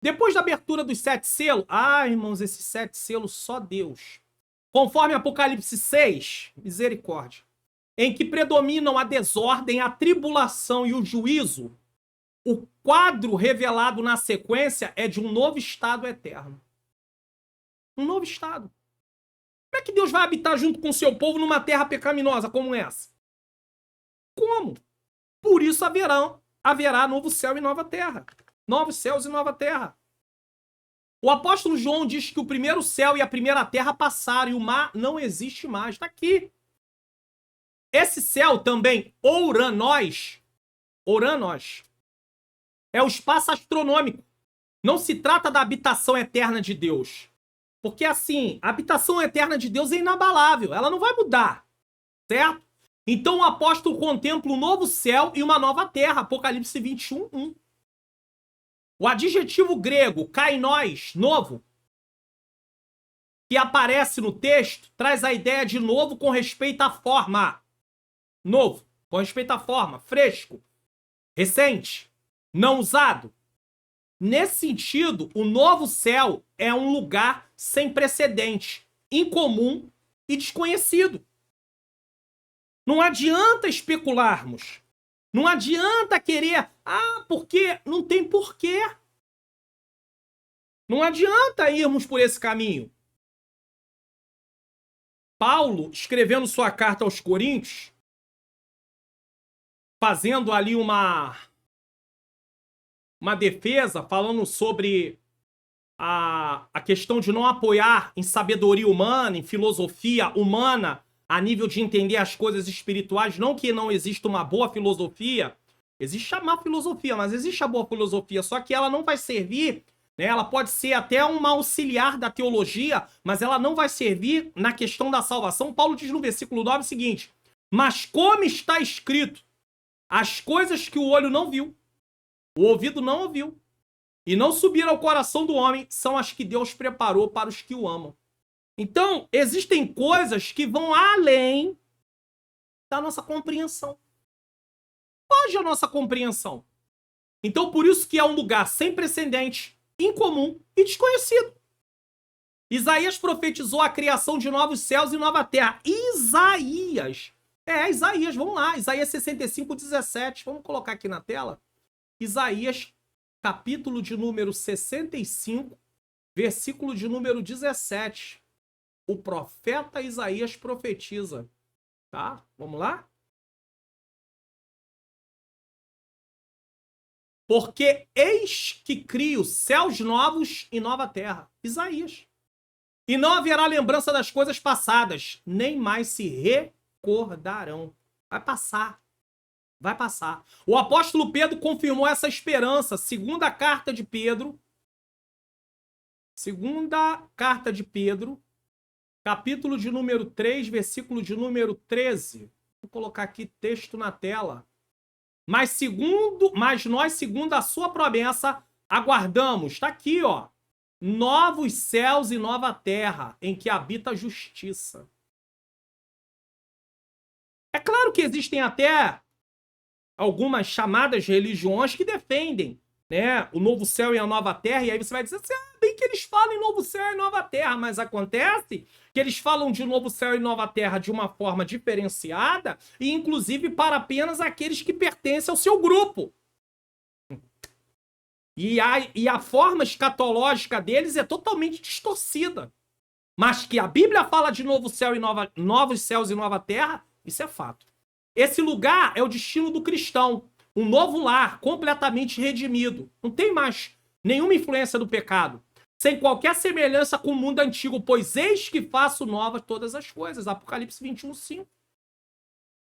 Depois da abertura dos 7 selos... Ah, irmãos, esses 7 selos só Deus. Conforme Apocalipse 6, misericórdia, em que predominam a desordem, a tribulação e o juízo, o quadro revelado na sequência é de um novo estado eterno. Um novo estado. Como é que Deus vai habitar junto com o seu povo numa terra pecaminosa como essa? Como? Por isso haverá novo céu e nova terra. Novos céus e nova terra. O apóstolo João diz que o primeiro céu e a primeira terra passaram e o mar não existe mais. Está aqui. Esse céu também, Ouranos, é o espaço astronômico. Não se trata da habitação eterna de Deus. Porque assim, a habitação eterna de Deus é inabalável. Ela não vai mudar. Certo? Então o apóstolo contempla um novo céu e uma nova terra. Apocalipse 21:1. O adjetivo grego, kainos, novo, que aparece no texto, traz a ideia de novo com respeito à forma. Novo, com respeito à forma, fresco, recente, não usado. Nesse sentido, o novo céu é um lugar sem precedente, incomum e desconhecido. Não adianta especularmos. Não adianta querer, porque não tem porquê. Não adianta irmos por esse caminho. Paulo, escrevendo sua carta aos Coríntios, fazendo ali uma defesa, falando sobre a questão de não apoiar em sabedoria humana, em filosofia humana, a nível de entender as coisas espirituais, não que não exista uma boa filosofia, existe a má filosofia, mas existe a boa filosofia, só que ela não vai servir, né? Ela pode ser até uma auxiliar da teologia, mas ela não vai servir na questão da salvação. Paulo diz no versículo 9 o seguinte: mas como está escrito, as coisas que o olho não viu, o ouvido não ouviu, e não subiram ao coração do homem, são as que Deus preparou para os que o amam. Então, existem coisas que vão além da nossa compreensão. Foge a nossa compreensão. Então, por isso que é um lugar sem precedente, incomum e desconhecido. Isaías profetizou a criação de novos céus e nova terra. Isaías, vamos lá. Isaías 65:17. Vamos colocar aqui na tela. Isaías, capítulo de número 65, versículo de número 17. O profeta Isaías profetiza. Tá? Vamos lá? Porque eis que crio céus novos e nova terra. Isaías. E não haverá lembrança das coisas passadas, nem mais se recordarão. Vai passar. Vai passar. O apóstolo Pedro confirmou essa esperança. Segunda carta de Pedro, capítulo de número 3, versículo de número 13. Vou colocar aqui texto na tela. Mas nós, segundo a sua promessa, aguardamos, está aqui, ó, novos céus e nova terra, em que habita a justiça. É claro que existem até algumas chamadas religiões que defendem, né, o novo céu e a nova terra, e aí você vai dizer assim, bem que eles falam em novo céu e nova terra, mas acontece que eles falam de novo céu e nova terra de uma forma diferenciada, e inclusive para apenas aqueles que pertencem ao seu grupo. E a forma escatológica deles é totalmente distorcida. Mas que a Bíblia fala de novo céu e novos céus e nova terra, isso é fato. Esse lugar é o destino do cristão. Um novo lar, completamente redimido. Não tem mais nenhuma influência do pecado. Sem qualquer semelhança com o mundo antigo, pois eis que faço novas todas as coisas. Apocalipse 21:5.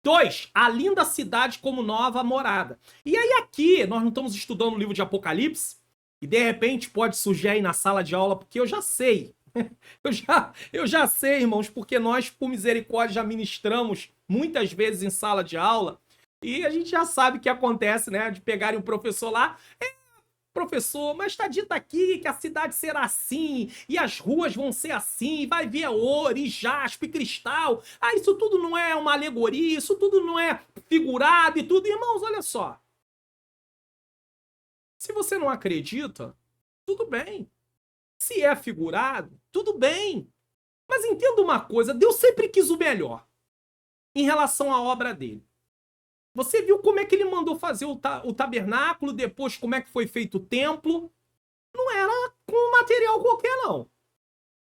2. A linda cidade como nova morada. E aí aqui, nós não estamos estudando o livro de Apocalipse, e de repente pode surgir aí na sala de aula, porque eu já sei. Eu já sei, irmãos, porque nós, por misericórdia, já ministramos muitas vezes em sala de aula, e a gente já sabe o que acontece, né? De pegarem o professor lá. Professor, mas está dito aqui que a cidade será assim, e as ruas vão ser assim, e vai vir ouro, e jaspe, e cristal. Ah, isso tudo não é uma alegoria, isso tudo não é figurado e tudo. Irmãos, olha só. Se você não acredita, tudo bem. Se é figurado, tudo bem. Mas entenda uma coisa, Deus sempre quis o melhor em relação à obra dele. Você viu como é que ele mandou fazer o tabernáculo, depois como é que foi feito o templo? Não era com um material qualquer, não.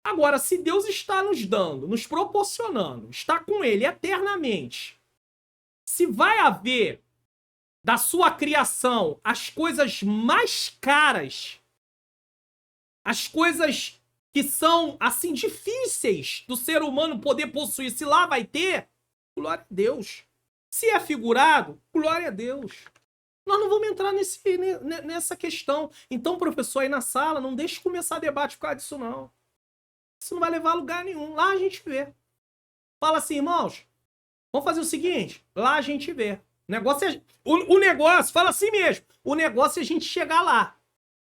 Agora, se Deus está nos dando, nos proporcionando, está com ele eternamente, se vai haver da sua criação as coisas mais caras, as coisas que são, assim, difíceis do ser humano poder possuir, se lá vai ter, glória a Deus. Se é figurado, glória a Deus. Nós não vamos entrar nessa questão. Então, professor, aí na sala, não deixe começar debate por causa disso, não. Isso não vai levar a lugar nenhum. Lá a gente vê. Fala assim, irmãos, vamos fazer o seguinte, lá a gente vê. O negócio, fala assim mesmo, o negócio é a gente chegar lá.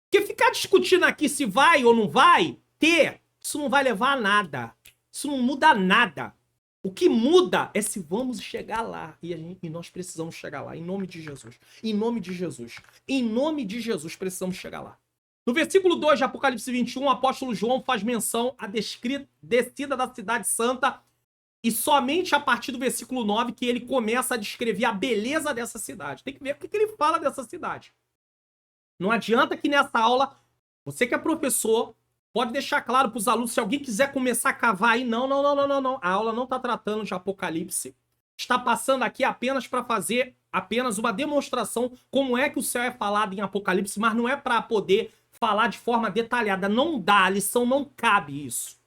Porque ficar discutindo aqui se vai ou não vai ter, isso não vai levar a nada. Isso não muda nada. O que muda é se vamos chegar lá. E nós precisamos chegar lá, em nome de Jesus. Em nome de Jesus. Em nome de Jesus, precisamos chegar lá. No versículo 2 de Apocalipse 21, o apóstolo João faz menção à descida da cidade santa, e somente a partir do versículo 9 que ele começa a descrever a beleza dessa cidade. Tem que ver o que ele fala dessa cidade. Não adianta que nessa aula, você que é professor, pode deixar claro para os alunos, se alguém quiser começar a cavar aí, não. A aula não está tratando de Apocalipse. Está passando aqui apenas para fazer apenas uma demonstração como é que o céu é falado em Apocalipse, mas não é para poder falar de forma detalhada. Não dá, a lição não cabe isso.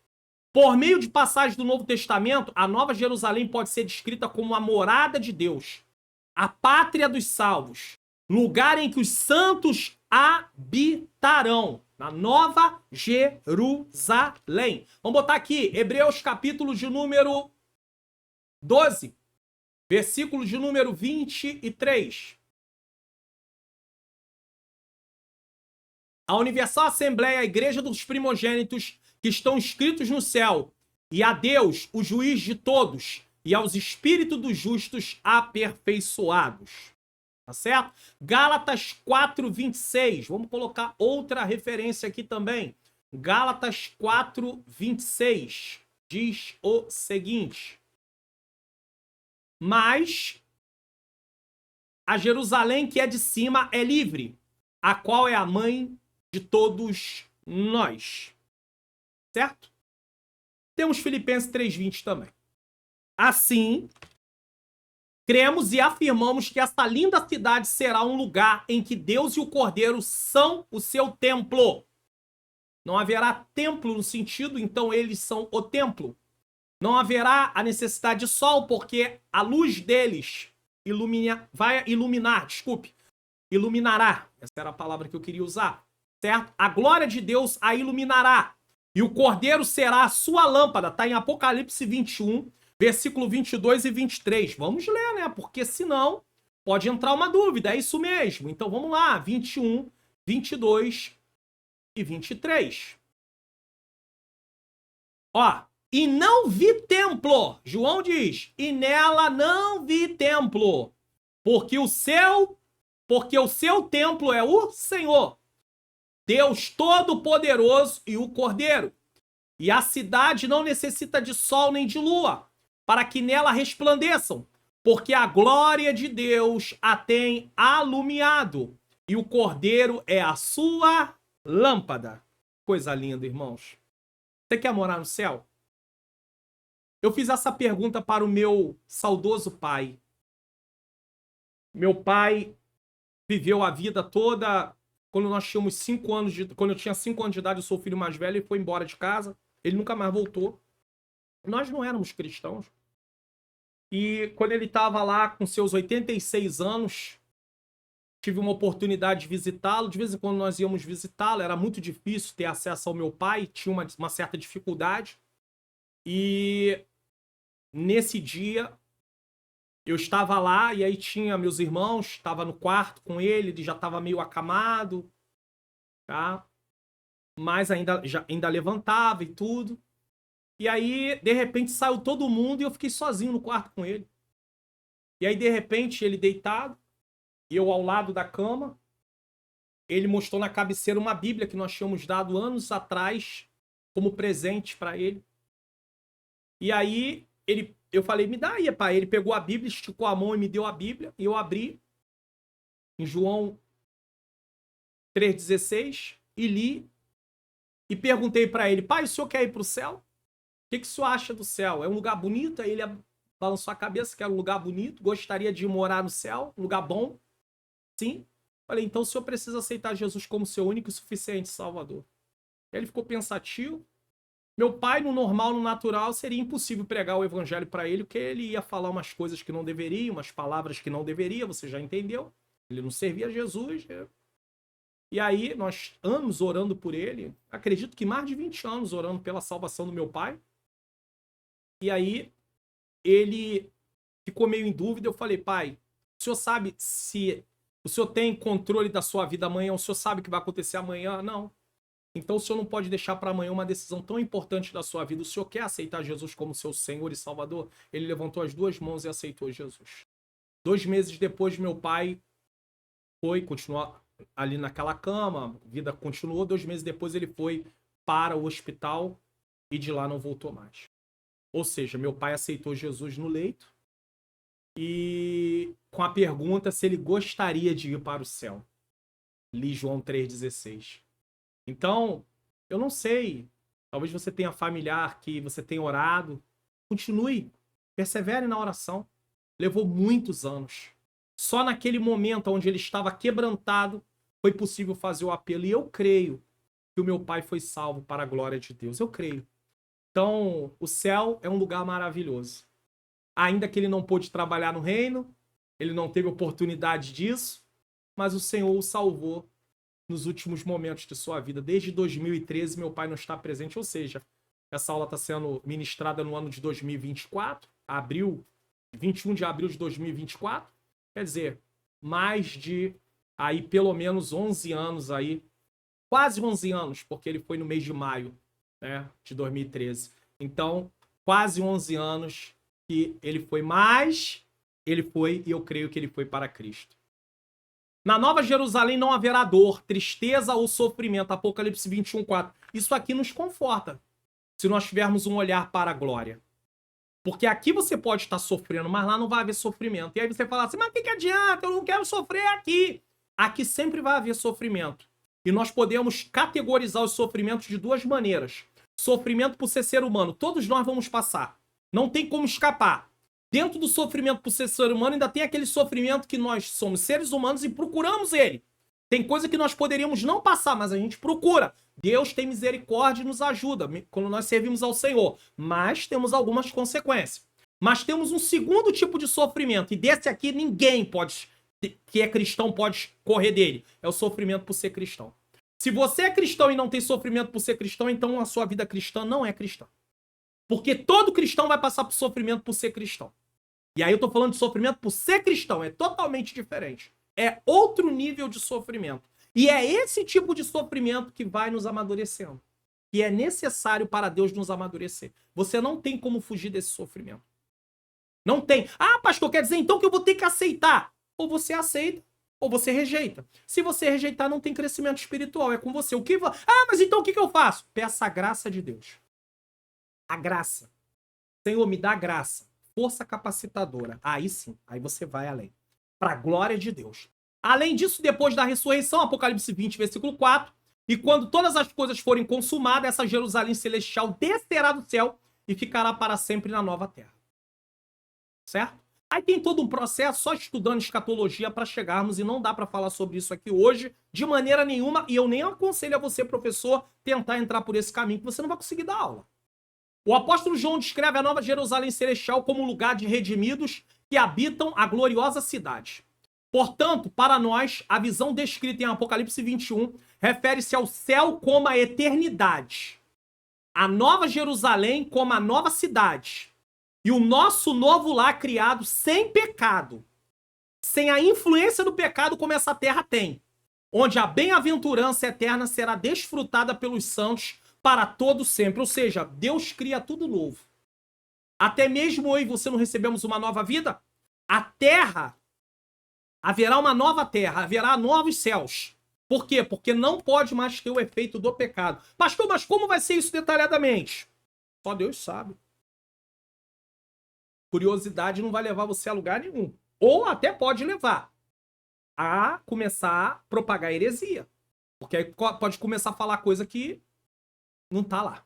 Por meio de passagens do Novo Testamento, a Nova Jerusalém pode ser descrita como a morada de Deus, a pátria dos salvos, lugar em que os santos habitarão, na Nova Jerusalém. Vamos botar aqui, Hebreus capítulo de número 12, versículo de número 23. A Universal Assembleia, a Igreja dos Primogênitos, que estão inscritos no céu, e a Deus, o juiz de todos, e aos espíritos dos justos aperfeiçoados. Tá certo? Gálatas 4:26. Vamos colocar outra referência aqui também. Gálatas 4:26 diz o seguinte: mas a Jerusalém que é de cima é livre, a qual é a mãe de todos nós. Certo? Temos Filipenses 3:20 também. Assim, cremos e afirmamos que esta linda cidade será um lugar em que Deus e o Cordeiro são o seu templo. Não haverá templo no sentido, então eles são o templo. Não haverá a necessidade de sol, porque a luz deles iluminará. Essa era a palavra que eu queria usar, certo? A glória de Deus a iluminará. E o Cordeiro será a sua lâmpada. Está em Apocalipse 21, versículo 22 e 23. Vamos ler, né? Porque senão pode entrar uma dúvida. É isso mesmo. Então vamos lá. 21, 22 e 23. Ó. E não vi templo. João diz. E nela não vi templo. Porque o seu templo é o Senhor, Deus Todo-Poderoso e o Cordeiro. E a cidade não necessita de sol nem de lua, para que nela resplandeçam, porque a glória de Deus a tem alumiado, e o Cordeiro é a sua lâmpada. Coisa linda, irmãos. Você quer morar no céu? Eu fiz essa pergunta para o meu saudoso pai. Meu pai viveu a vida toda. Quando nós tínhamos 5 anos quando eu tinha 5 anos de idade, eu sou o filho mais velho, ele foi embora de casa. Ele nunca mais voltou. Nós não éramos cristãos. E quando ele estava lá com seus 86 anos, tive uma oportunidade de visitá-lo. De vez em quando nós íamos visitá-lo. Era muito difícil ter acesso ao meu pai. Tinha uma certa dificuldade. E nesse dia eu estava lá e aí tinha meus irmãos, estava no quarto com ele já estava meio acamado, tá? Mas ainda levantava e tudo. E aí, de repente, saiu todo mundo e eu fiquei sozinho no quarto com ele. E aí, de repente, ele deitado, e eu ao lado da cama, ele mostrou na cabeceira uma Bíblia que nós tínhamos dado anos atrás como presente para ele. E aí, eu falei, me dá aí, pai. Ele pegou a Bíblia, esticou a mão e me deu a Bíblia. E eu abri em João 3,16 e li. E perguntei para ele, pai, o senhor quer ir para o céu? O que o senhor acha do céu? É um lugar bonito? Aí ele balançou a cabeça que era um lugar bonito. Gostaria de morar no céu, um lugar bom. Sim. Falei, então o senhor precisa aceitar Jesus como seu único e suficiente Salvador. Aí ele ficou pensativo. Meu pai, no normal, no natural, seria impossível pregar o evangelho para ele, porque ele ia falar umas coisas que não deveria, umas palavras que não deveria, você já entendeu? Ele não servia a Jesus. E aí, nós anos orando por ele, acredito que mais de 20 anos orando pela salvação do meu pai. E aí, ele ficou meio em dúvida, eu falei, pai, o senhor sabe se o senhor tem controle da sua vida amanhã, o senhor sabe o que vai acontecer amanhã? Não. Então o senhor não pode deixar para amanhã uma decisão tão importante da sua vida. O senhor quer aceitar Jesus como seu Senhor e Salvador? Ele levantou as 2 mãos e aceitou Jesus. 2 meses depois, meu pai continuou ali naquela cama, a vida continuou. 2 meses depois ele foi para o hospital e de lá não voltou mais. Ou seja, meu pai aceitou Jesus no leito e com a pergunta se ele gostaria de ir para o céu. Li João 3,16. Então, eu não sei, talvez você tenha familiar que você tenha orado, continue, persevere na oração. Levou muitos anos. Só naquele momento onde ele estava quebrantado, foi possível fazer o apelo. E eu creio que o meu pai foi salvo para a glória de Deus. Eu creio. Então, o céu é um lugar maravilhoso. Ainda que ele não pôde trabalhar no reino, ele não teve oportunidade disso, mas o Senhor o salvou nos últimos momentos de sua vida. Desde 2013, meu pai não está presente, ou seja, essa aula está sendo ministrada no ano de 2024, 21 de abril de 2024. Quer dizer, mais de aí pelo menos 11 anos aí, quase 11 anos, porque ele foi no mês de maio, né, de 2013. Então, quase 11 anos que ele foi, mas ele foi, e eu creio que ele foi para Cristo. Na Nova Jerusalém não haverá dor, tristeza ou sofrimento. Apocalipse 21:4. Isso aqui nos conforta, se nós tivermos um olhar para a glória. Porque aqui você pode estar sofrendo, mas lá não vai haver sofrimento. E aí você fala assim, mas o que adianta? Eu não quero sofrer aqui. Aqui sempre vai haver sofrimento. E nós podemos categorizar os sofrimentos de duas maneiras. Sofrimento por ser humano. Todos nós vamos passar. Não tem como escapar. Dentro do sofrimento por ser humano, ainda tem aquele sofrimento que nós somos seres humanos e procuramos ele. Tem coisa que nós poderíamos não passar, mas a gente procura. Deus tem misericórdia e nos ajuda quando nós servimos ao Senhor. Mas temos algumas consequências. Mas temos um segundo tipo de sofrimento. E desse aqui ninguém pode, que é cristão, pode correr dele. É o sofrimento por ser cristão. Se você é cristão e não tem sofrimento por ser cristão, então a sua vida cristã não é cristã. Porque todo cristão vai passar por sofrimento por ser cristão. E aí eu tô falando de sofrimento por ser cristão. É totalmente diferente. É outro nível de sofrimento. E é esse tipo de sofrimento que vai nos amadurecendo. Que é necessário para Deus nos amadurecer. Você não tem como fugir desse sofrimento. Não tem. Ah, pastor, quer dizer então que eu vou ter que aceitar. Ou você aceita, ou você rejeita. Se você rejeitar, não tem crescimento espiritual. É com você. Ah, mas então o que eu faço? Peça a graça de Deus. A graça. Senhor, me dá graça. Força capacitadora. Aí sim. Aí você vai além. Para a glória de Deus. Além disso, depois da ressurreição, Apocalipse 20, versículo 4, e quando todas as coisas forem consumadas, essa Jerusalém celestial descerá do céu e ficará para sempre na nova terra. Certo? Aí tem todo um processo, só estudando escatologia para chegarmos, e não dá para falar sobre isso aqui hoje, de maneira nenhuma, e eu nem aconselho a você, professor, tentar entrar por esse caminho, que você não vai conseguir dar aula. O apóstolo João descreve a nova Jerusalém celestial como um lugar de redimidos que habitam a gloriosa cidade. Portanto, para nós, a visão descrita em Apocalipse 21 refere-se ao céu como a eternidade, a nova Jerusalém como a nova cidade, e o nosso novo lar criado sem pecado, sem a influência do pecado como essa terra tem, onde a bem-aventurança eterna será desfrutada pelos santos para todo sempre. Ou seja, Deus cria tudo novo. Até mesmo eu e você não recebemos uma nova vida? A terra, haverá uma nova terra, haverá novos céus. Por quê? Porque não pode mais ter o efeito do pecado. Pastor, mas como vai ser isso detalhadamente? Só Deus sabe. Curiosidade não vai levar você a lugar nenhum. Ou até pode levar a começar a propagar heresia. Porque aí pode começar a falar coisa que não tá lá.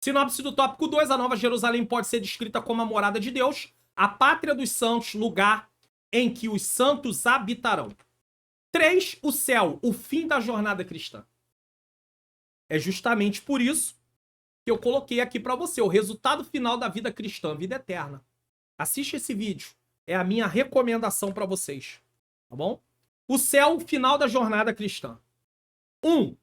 Sinopse do tópico 2, a Nova Jerusalém pode ser descrita como a morada de Deus, a pátria dos santos, lugar em que os santos habitarão. 3, o céu, o fim da jornada cristã. É justamente por isso que eu coloquei aqui para você o resultado final da vida cristã, vida eterna. Assiste esse vídeo, é a minha recomendação para vocês, tá bom? O céu, o final da jornada cristã. 1.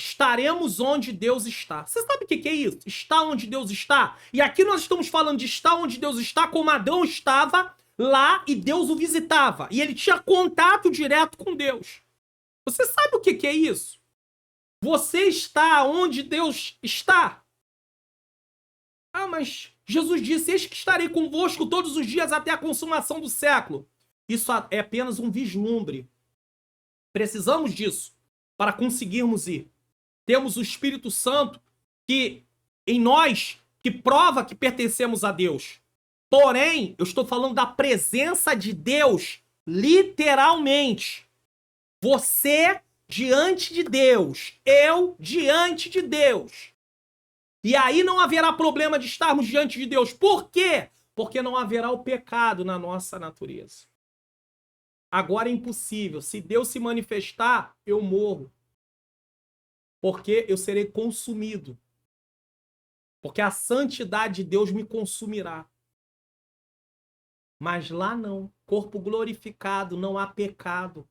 Estaremos onde Deus está. Você sabe o que é isso? Estar onde Deus está? E aqui nós estamos falando de estar onde Deus está, como Adão estava lá e Deus o visitava. E ele tinha contato direto com Deus. Você sabe o que é isso? Você está onde Deus está. Ah, mas Jesus disse, eis que estarei convosco todos os dias até a consumação do século. Isso é apenas um vislumbre. Precisamos disso para conseguirmos ir. Temos o Espírito Santo que em nós, que prova que pertencemos a Deus. Porém, eu estou falando da presença de Deus, literalmente. Você diante de Deus, eu diante de Deus. E aí não haverá problema de estarmos diante de Deus. Por quê? Porque não haverá o pecado na nossa natureza. Agora é impossível. Se Deus se manifestar, eu morro. Porque eu serei consumido. Porque a santidade de Deus me consumirá. Mas lá não. Corpo glorificado, não há pecado.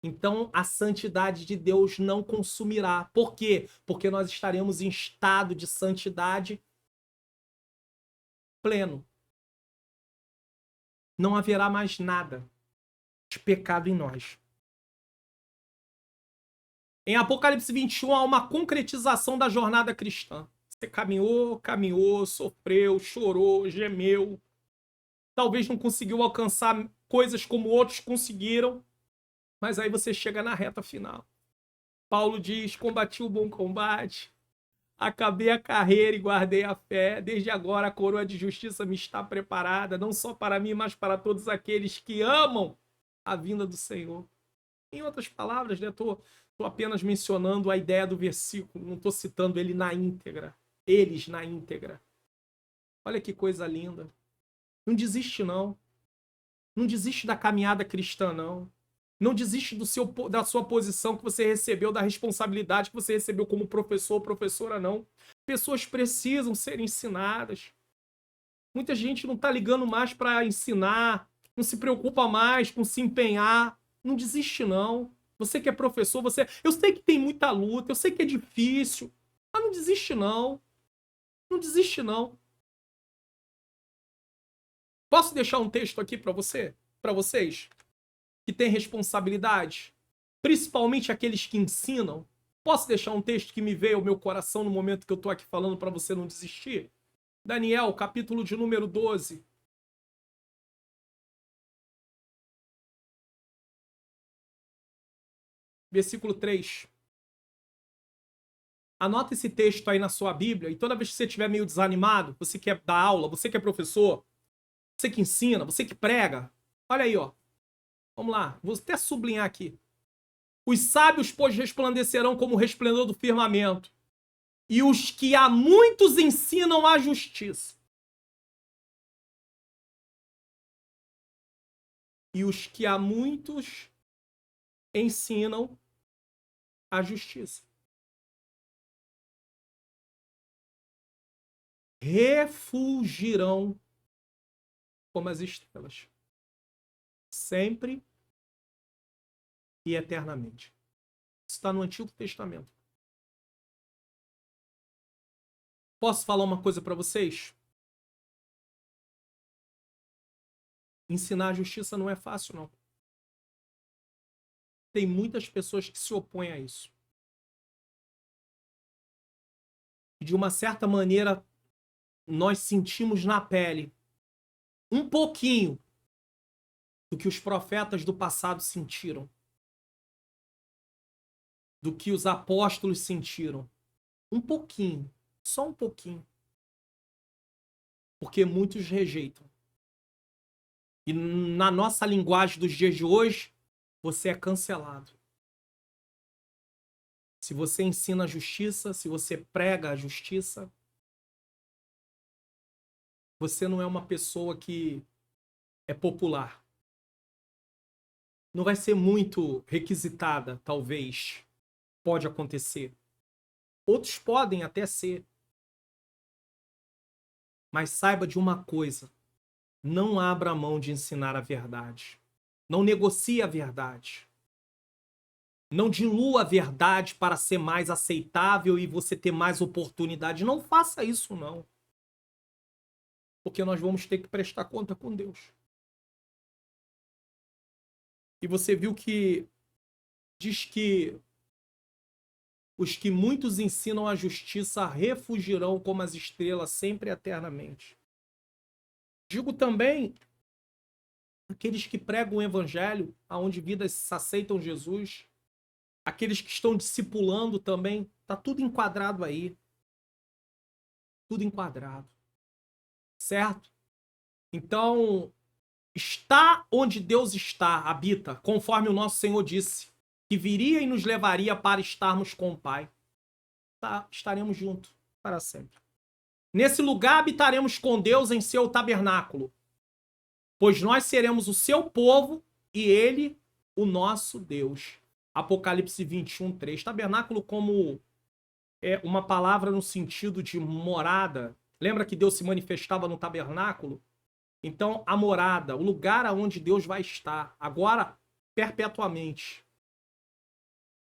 Então a santidade de Deus não consumirá. Por quê? Porque nós estaremos em estado de santidade pleno. Não haverá mais nada de pecado em nós. Em Apocalipse 21 há uma concretização da jornada cristã. Você caminhou, sofreu, chorou, gemeu. Talvez não conseguiu alcançar coisas como outros conseguiram, mas aí você chega na reta final. Paulo diz: combati o bom combate, acabei a carreira e guardei a fé. Desde agora a coroa de justiça me está preparada, não só para mim, mas para todos aqueles que amam a vinda do Senhor. Em outras palavras, né, estou apenas mencionando a ideia do versículo, não estou citando ele na íntegra. Eles na íntegra. Olha que coisa linda. Não desiste, não. Não desiste da caminhada cristã, não. Não desiste da sua posição que você recebeu, da responsabilidade que você recebeu como professor ou professora, não. Pessoas precisam ser ensinadas. Muita gente não está ligando mais para ensinar, não se preocupa mais com se empenhar. Não desiste, não. Você que é professor, eu sei que tem muita luta, eu sei que é difícil, mas não desiste, não. Não desiste, não. Posso deixar um texto aqui para vocês, que têm responsabilidade, principalmente aqueles que ensinam? Posso deixar um texto que me veio ao meu coração no momento que eu estou aqui falando para você não desistir? Daniel, capítulo de número 12. Versículo 3. Anota esse texto aí na sua Bíblia e toda vez que você estiver meio desanimado, você que é da aula, você que é professor, você que ensina, você que prega, olha aí, ó. Vamos lá, vou até sublinhar aqui. Os sábios, pois, resplandecerão como o resplendor do firmamento, e os que a muitos ensinam a justiça. E os que a muitos ensinam a justiça. Refulgirão como as estrelas, sempre e eternamente. Isso está no Antigo Testamento. Posso falar uma coisa para vocês? Ensinar a justiça não é fácil, não. Tem muitas pessoas que se opõem a isso. E de uma certa maneira, nós sentimos na pele um pouquinho do que os profetas do passado sentiram, do que os apóstolos sentiram. Um pouquinho, só um pouquinho. Porque muitos rejeitam. E na nossa linguagem dos dias de hoje, você é cancelado. Se você ensina a justiça, se você prega a justiça, você não é uma pessoa que é popular. Não vai ser muito requisitada, talvez. Pode acontecer. Outros podem até ser. Mas saiba de uma coisa. Não abra a mão de ensinar a verdade. Não negocie a verdade. Não dilua a verdade para ser mais aceitável e você ter mais oportunidade. Não faça isso, não. Porque nós vamos ter que prestar conta com Deus. E você viu que diz que os que muitos ensinam a justiça refugirão como as estrelas sempre e eternamente. Digo também aqueles que pregam o evangelho, aonde vidas aceitam Jesus, aqueles que estão discipulando também, tá tudo enquadrado aí. Tudo enquadrado. Certo? Então, está onde Deus está, habita, conforme o nosso Senhor disse, que viria e nos levaria para estarmos com o Pai. Tá, estaremos juntos para sempre. Nesse lugar habitaremos com Deus em seu tabernáculo, pois nós seremos o seu povo e ele o nosso Deus. Apocalipse 21, 3. Tabernáculo como é uma palavra no sentido de morada. Lembra que Deus se manifestava no tabernáculo? Então, a morada, o lugar aonde Deus vai estar, agora, perpetuamente.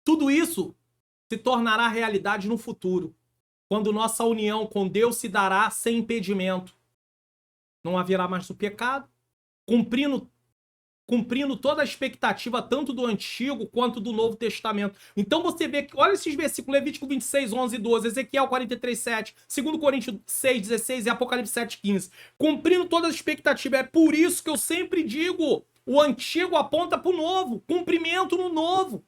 Tudo isso se tornará realidade no futuro, quando nossa união com Deus se dará sem impedimento. Não haverá mais o pecado, cumprindo toda a expectativa tanto do Antigo quanto do Novo Testamento. Então você vê que, olha esses versículos, Levítico 26, 11 e 12, Ezequiel 43, 7, 2 Coríntios 6, 16 e Apocalipse 7, 15. Cumprindo toda a expectativa. É por isso que eu sempre digo, o Antigo aponta para o Novo, cumprimento no Novo.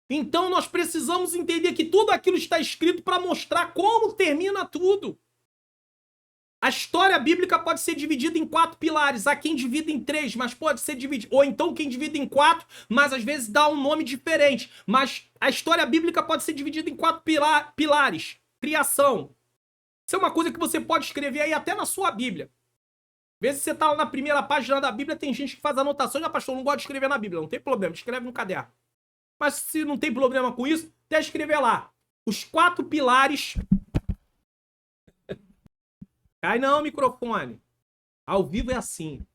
Então nós precisamos entender que tudo aquilo está escrito para mostrar como termina tudo. A história bíblica pode ser dividida em 4 pilares. Há quem divide em 3, mas pode ser dividida. Ou então quem divide em 4, mas às vezes dá um nome diferente. Mas a história bíblica pode ser dividida em 4 pilares. Criação. Isso é uma coisa que você pode escrever aí até na sua Bíblia. Às vezes você está lá na primeira página da Bíblia, tem gente que faz anotações. Ah, pastor, não gosta de escrever na Bíblia. Não tem problema, escreve no caderno. Mas se não tem problema com isso, até escrever lá. Os 4 pilares... Cai não, microfone. Ao vivo é assim.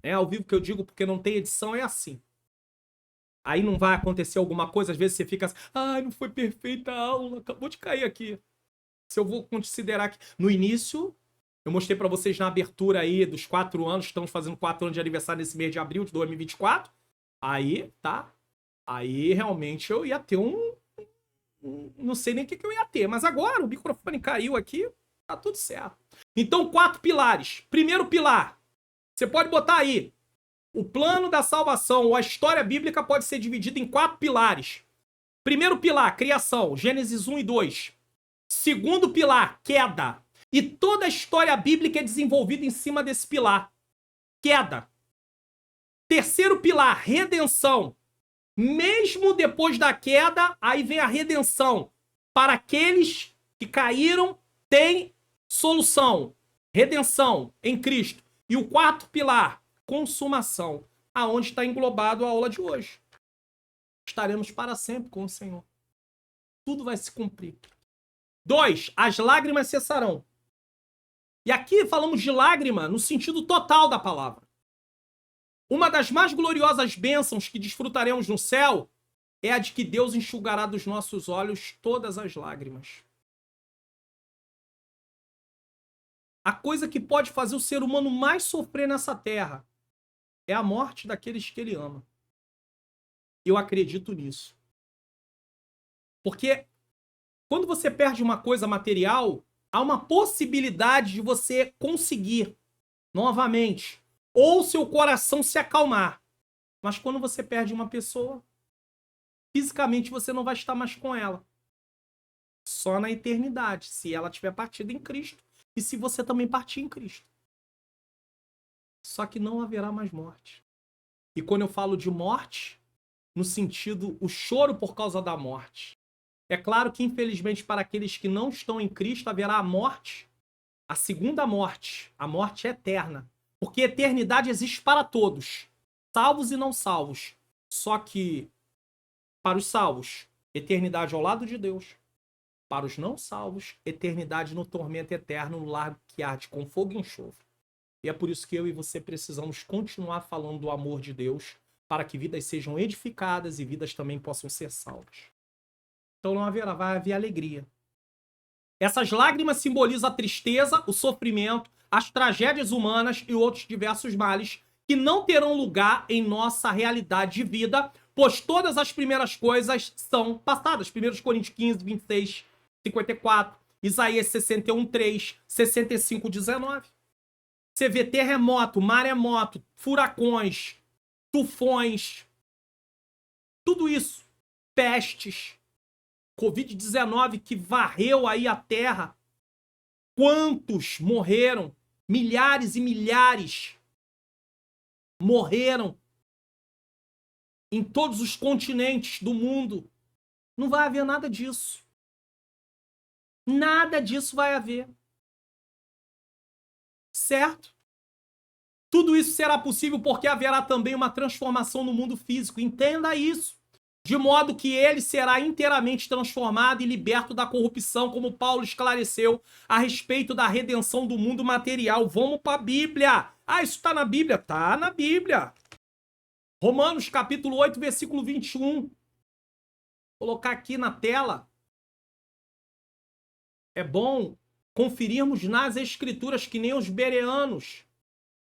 É ao vivo que eu digo porque não tem edição, é assim. Aí não vai acontecer alguma coisa, às vezes você fica assim, ai, não foi perfeita a aula, acabou de cair aqui. Se eu vou considerar que... No início, eu mostrei pra vocês na abertura aí dos 4 anos, estamos fazendo 4 anos de aniversário nesse mês de abril de 2024. Aí, tá? Aí, realmente, eu ia ter não sei nem o que eu ia ter, mas agora o microfone caiu aqui, tá tudo certo. Então, 4 pilares. Primeiro pilar, você pode botar aí, o plano da salvação ou a história bíblica pode ser dividida em 4 pilares. Primeiro pilar, criação, Gênesis 1 e 2. Segundo pilar, queda. E toda a história bíblica é desenvolvida em cima desse pilar. Queda. Terceiro pilar, redenção. Mesmo depois da queda, aí vem a redenção. Para aqueles que caíram, tem solução. Redenção em Cristo. E o quarto pilar, consumação. Aonde está englobado a aula de hoje. Estaremos para sempre com o Senhor. Tudo vai se cumprir. 2, as lágrimas cessarão. E aqui falamos de lágrima no sentido total da palavra. Uma das mais gloriosas bênçãos que desfrutaremos no céu é a de que Deus enxugará dos nossos olhos todas as lágrimas. A coisa que pode fazer o ser humano mais sofrer nessa terra é a morte daqueles que ele ama. Eu acredito nisso. Porque quando você perde uma coisa material, há uma possibilidade de você conseguir novamente, ou seu coração se acalmar. Mas quando você perde uma pessoa, fisicamente você não vai estar mais com ela. Só na eternidade, se ela tiver partido em Cristo e se você também partir em Cristo. Só que não haverá mais morte. E quando eu falo de morte, no sentido, o choro por causa da morte. É claro que, infelizmente, para aqueles que não estão em Cristo, haverá a morte, a segunda morte, a morte eterna. Porque eternidade existe para todos, salvos e não salvos. Só que, para os salvos, eternidade ao lado de Deus. Para os não salvos, eternidade no tormento eterno, no lago que arde com fogo e enxofre. E é por isso que eu e você precisamos continuar falando do amor de Deus, para que vidas sejam edificadas e vidas também possam ser salvas. Então não haverá, vai haver alegria. Essas lágrimas simbolizam a tristeza, o sofrimento, as tragédias humanas e outros diversos males que não terão lugar em nossa realidade de vida, pois todas as primeiras coisas são passadas. 1 Coríntios 15, 26, 54, Isaías 61, 3, 65, 19. Você vê terremoto, maremoto, furacões, tufões, tudo isso, pestes, Covid-19 que varreu aí a terra. Quantos morreram? Milhares e milhares morreram em todos os continentes do mundo. Não vai haver nada disso. Nada disso vai haver. Certo? Tudo isso será possível porque haverá também uma transformação no mundo físico. Entenda isso. de modo que ele será inteiramente transformado e liberto da corrupção, como Paulo esclareceu a respeito da redenção do mundo material. Vamos para a Bíblia. Ah, isso está na Bíblia? Tá na Bíblia. Romanos capítulo 8, versículo 21. Vou colocar aqui na tela. É bom conferirmos nas escrituras que nem os bereanos.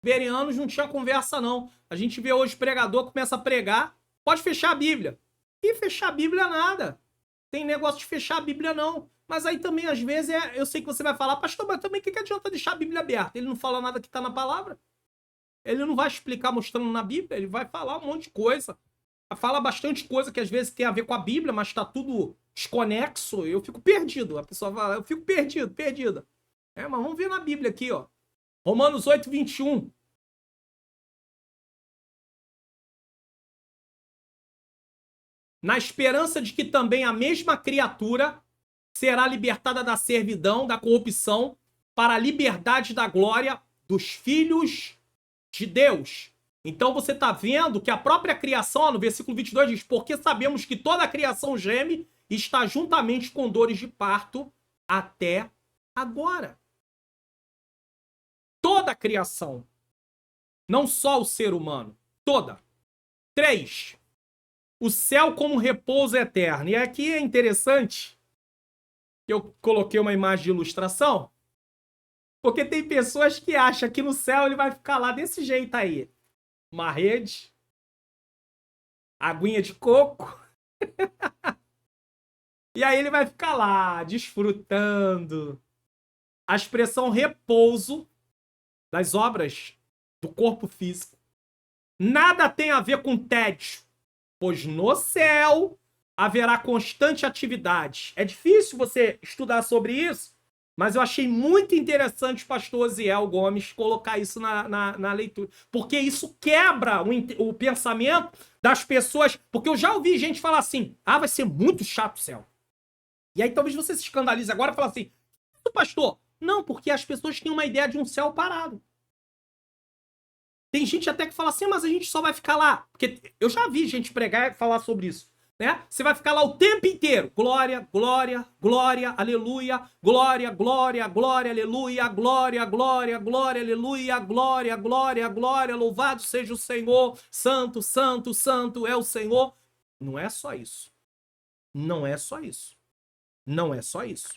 Bereanos não tinha conversa, não. A gente vê hoje pregador, começa a pregar, pode fechar a Bíblia. E fechar a Bíblia nada. Tem negócio de fechar a Bíblia, não. Mas aí também, às vezes, eu sei que você vai falar, pastor, mas também o que adianta deixar a Bíblia aberta? Ele não fala nada que está na palavra. Ele não vai explicar mostrando na Bíblia, ele vai falar um monte de coisa. Fala bastante coisa que às vezes tem a ver com a Bíblia, mas está tudo desconexo. Eu fico perdido. A pessoa fala, eu fico perdido, perdida. Mas vamos ver na Bíblia aqui, ó. Romanos 8, 21. Na esperança de que também a mesma criatura será libertada da servidão, da corrupção, para a liberdade da glória dos filhos de Deus. Então você está vendo que a própria criação, ó, no versículo 22 diz, porque sabemos que toda a criação geme e está juntamente com dores de parto até agora. Toda a criação. Não só o ser humano. Toda. 3. O céu como repouso eterno. E aqui é interessante que eu coloquei uma imagem de ilustração, porque tem pessoas que acham que no céu ele vai ficar lá desse jeito aí. Uma rede, aguinha de coco. E aí ele vai ficar lá, desfrutando. A expressão repouso das obras do corpo físico nada tem a ver com tédio, pois no céu haverá constante atividade. É difícil você estudar sobre isso, mas eu achei muito interessante o pastor Osiel Gomes colocar isso na leitura. Porque isso quebra o pensamento das pessoas. Porque eu já ouvi gente falar assim, vai ser muito chato o céu. E aí talvez você se escandalize agora e fale assim, pastor, não, porque as pessoas têm uma ideia de um céu parado. Tem gente até que fala assim, mas a gente só vai ficar lá. Porque eu já vi gente pregar e falar sobre isso. Né? Você vai ficar lá o tempo inteiro. Glória, glória, glória, aleluia. Glória, glória, glória, aleluia. Glória, glória, glória, aleluia. Glória, glória, glória. Louvado seja o Senhor. Santo, santo, santo é o Senhor. Não é só isso. Não é só isso. Não é só isso.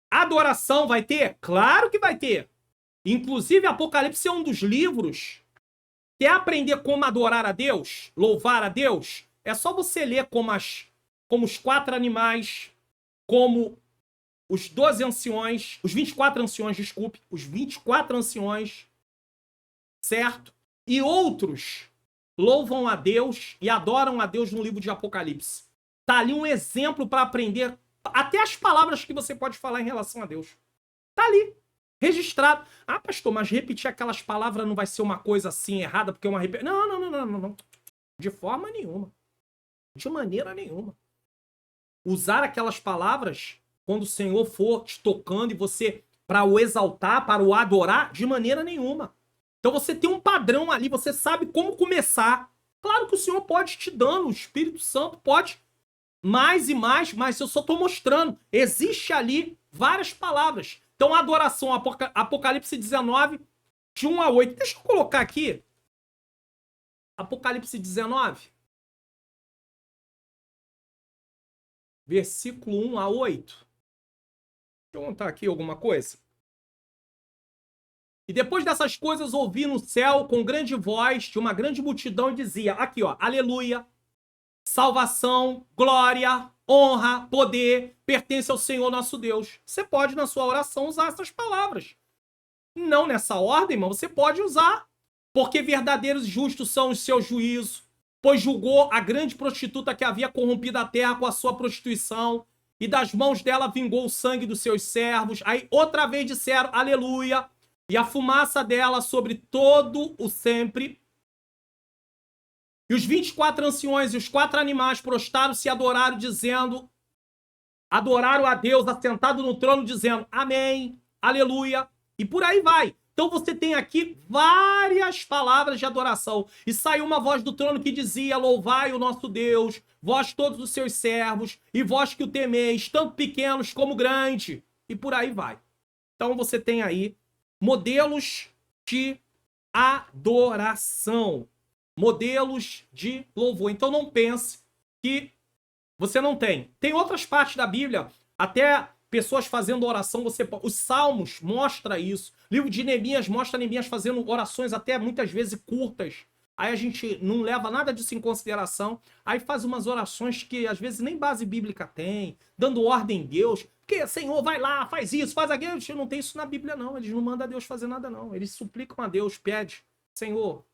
Adoração vai ter? Claro que vai ter. Inclusive, Apocalipse é um dos livros. Quer aprender como adorar a Deus? Louvar a Deus? É só você ler como os 4 animais, como os 12 anciões, os 24 anciões, desculpe, os 24 anciões, certo? E outros louvam a Deus e adoram a Deus no livro de Apocalipse. Tá ali um exemplo para aprender até as palavras que você pode falar em relação a Deus. Tá ali. Registrado. Pastor, mas repetir aquelas palavras não vai ser uma coisa assim errada, porque é uma repetição. Não. De forma nenhuma. De maneira nenhuma. Usar aquelas palavras quando o Senhor for te tocando e você, para o exaltar, para o adorar, de maneira nenhuma. Então você tem um padrão ali, você sabe como começar. Claro que o Senhor pode te dando, o Espírito Santo pode mais e mais, mas eu só estou mostrando. Existe ali várias palavras. Então, a adoração, Apocalipse 19, de 1 a 8. Deixa eu colocar aqui. Apocalipse 19. Versículo 1 a 8. Deixa eu montar aqui alguma coisa. E depois dessas coisas, ouvi no céu com grande voz de uma grande multidão e dizia, aqui ó, aleluia, salvação, glória, honra, poder, pertence ao Senhor nosso Deus. Você pode, na sua oração, usar essas palavras. Não nessa ordem, mas você pode usar. Porque verdadeiros e justos são os seus juízos, pois julgou a grande prostituta que havia corrompido a terra com a sua prostituição, e das mãos dela vingou o sangue dos seus servos. Aí outra vez disseram, aleluia, e a fumaça dela sobre todo o sempre. E os 24 anciões e os 4 animais prostraram-se e adoraram, dizendo, adoraram a Deus assentado no trono, dizendo, amém, aleluia, e por aí vai. Então você tem aqui várias palavras de adoração. E saiu uma voz do trono que dizia: louvai o nosso Deus, vós todos os seus servos, e vós que o temeis, tanto pequenos como grandes. E por aí vai. Então você tem aí modelos de adoração, modelos de louvor. Então não pense que você não tem. Tem outras partes da Bíblia, até pessoas fazendo oração, os Salmos mostra isso. O livro de Neemias mostra Neemias fazendo orações até muitas vezes curtas. Aí a gente não leva nada disso em consideração. Aí faz umas orações que às vezes nem base bíblica tem, dando ordem em Deus. Porque, Senhor, vai lá, faz isso, faz aquilo. A gente não tem isso na Bíblia, não. Eles não mandam a Deus fazer nada, não. Eles suplicam a Deus, pede: Senhor,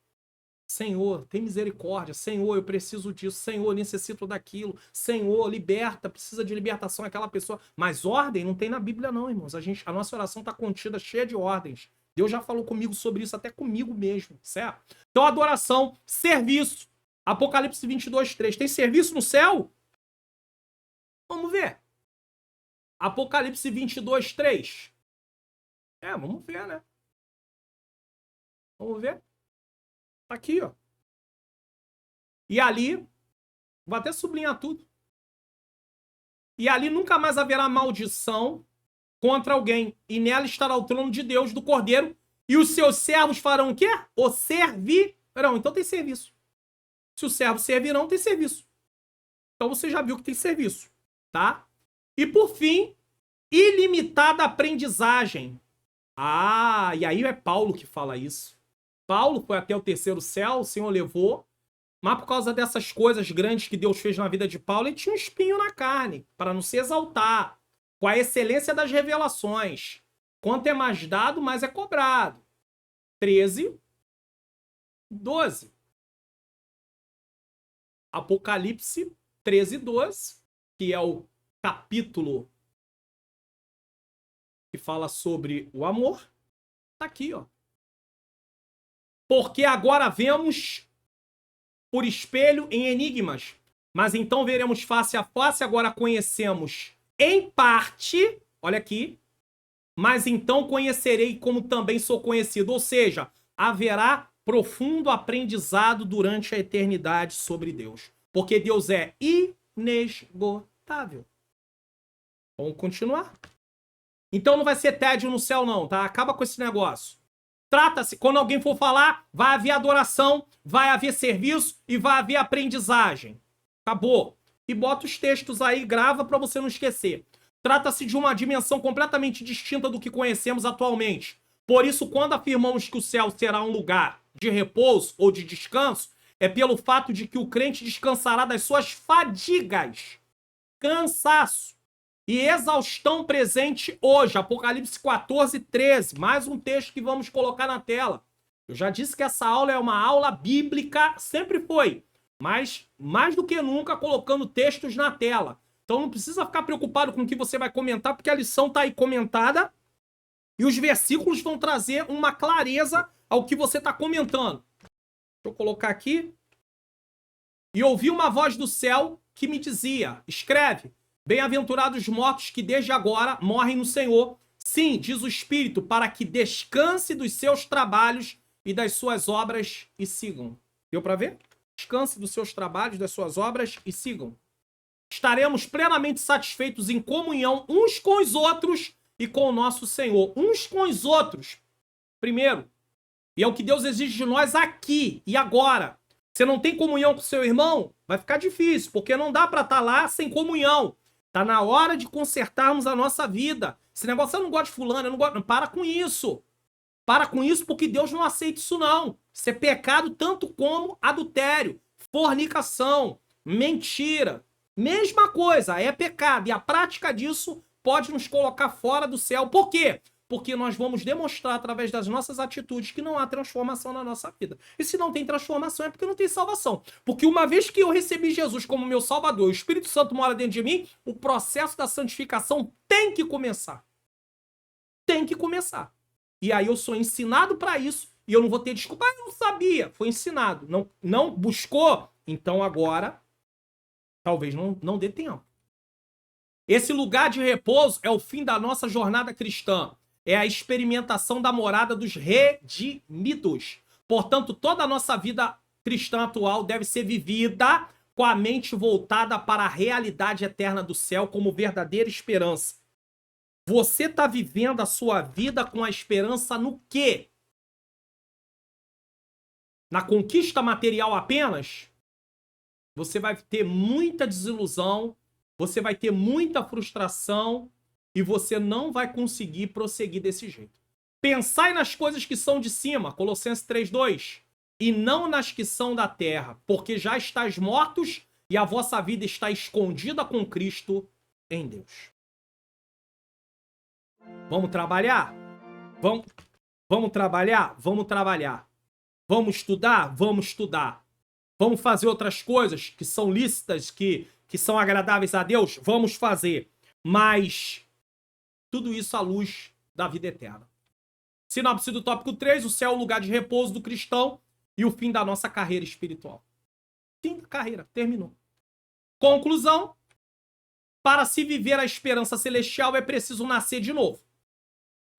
Senhor, tem misericórdia. Senhor, eu preciso disso. Senhor, eu necessito daquilo. Senhor, liberta, precisa de libertação aquela pessoa. Mas ordem não tem na Bíblia, não, irmãos. A nossa oração está contida, cheia de ordens. Deus já falou comigo sobre isso, até comigo mesmo, certo? Então, adoração, serviço. Apocalipse 22:3. Tem serviço no céu? Vamos ver. Apocalipse 22:3. Vamos ver, né? Vamos ver. Tá aqui, ó. E ali, vou até sublinhar tudo. E ali nunca mais haverá maldição contra alguém. E nela estará o trono de Deus, do Cordeiro, e os seus servos farão o quê? O servirão. Então tem serviço. Se os servos servirão, tem serviço. Então você já viu que tem serviço, tá? E por fim, ilimitada aprendizagem. E aí é Paulo que fala isso. Paulo foi até o terceiro céu, o Senhor levou, mas por causa dessas coisas grandes que Deus fez na vida de Paulo, ele tinha um espinho na carne, para não se exaltar, com a excelência das revelações. Quanto é mais dado, mais é cobrado. 13:12. Apocalipse 13:12, que é o capítulo que fala sobre o amor. Tá aqui, ó. Porque agora vemos por espelho em enigmas, mas então veremos face a face. Agora conhecemos em parte, olha aqui, mas então conhecerei como também sou conhecido. Ou seja, haverá profundo aprendizado durante a eternidade sobre Deus, porque Deus é inesgotável. Vamos continuar. Então não vai ser tédio no céu, não, tá? Acaba com esse negócio. Trata-se, quando alguém for falar, vai haver adoração, vai haver serviço e vai haver aprendizagem. Acabou. E bota os textos aí, grava para você não esquecer. Trata-se de uma dimensão completamente distinta do que conhecemos atualmente. Por isso, quando afirmamos que o céu será um lugar de repouso ou de descanso, é pelo fato de que o crente descansará das suas fadigas, cansaço e exaustão presente hoje. Apocalipse 14:13. Mais um texto que vamos colocar na tela. Eu já disse que essa aula é uma aula bíblica, sempre foi. Mas, mais do que nunca, colocando textos na tela. Então não precisa ficar preocupado com o que você vai comentar, porque a lição está aí comentada e os versículos vão trazer uma clareza ao que você está comentando. Deixa eu colocar aqui. E ouvi uma voz do céu que me dizia: escreve, bem-aventurados os mortos que desde agora morrem no Senhor. Sim, diz o Espírito, para que descanse dos seus trabalhos e das suas obras e sigam. Deu para ver? Descanse dos seus trabalhos, das suas obras e sigam. Estaremos plenamente satisfeitos em comunhão uns com os outros e com o nosso Senhor. Uns com os outros. Primeiro. E é o que Deus exige de nós aqui e agora. Você não tem comunhão com seu irmão? Vai ficar difícil, porque não dá para estar lá sem comunhão. Tá na hora de consertarmos a nossa vida. Esse negócio, eu não gosto de fulano, eu não gosto... Para com isso. Para com isso, porque Deus não aceita isso, não. Isso é pecado tanto como adultério, fornicação, mentira. Mesma coisa, é pecado. E a prática disso pode nos colocar fora do céu. Por quê? Porque nós vamos demonstrar através das nossas atitudes que não há transformação na nossa vida. E se não tem transformação é porque não tem salvação. Porque uma vez que eu recebi Jesus como meu Salvador, o Espírito Santo mora dentro de mim, o processo da santificação tem que começar. Tem que começar. E aí eu sou ensinado para isso e eu não vou ter desculpa. Eu não sabia. Foi ensinado. Não buscou? Então agora talvez não dê tempo. Esse lugar de repouso é o fim da nossa jornada cristã. é a experimentação da morada dos redimidos. Portanto, toda a nossa vida cristã atual deve ser vivida com a mente voltada para a realidade eterna do céu como verdadeira esperança. Você está vivendo a sua vida com a esperança no quê? Na conquista material apenas? Você vai ter muita desilusão, você vai ter muita frustração e você não vai conseguir prosseguir desse jeito. Pensai nas coisas que são de cima, Colossenses 3:2, e não nas que são da terra, porque já estáis mortos e a vossa vida está escondida com Cristo em Deus. Vamos trabalhar? Vamos trabalhar? Vamos trabalhar. Vamos estudar? Vamos estudar. Vamos fazer outras coisas que são lícitas, que são agradáveis a Deus? Vamos fazer. Mas tudo isso à luz da vida eterna. Sinopse do tópico 3, o céu é o lugar de repouso do cristão e o fim da nossa carreira espiritual. Fim da carreira, terminou. Conclusão, para se viver a esperança celestial é preciso nascer de novo.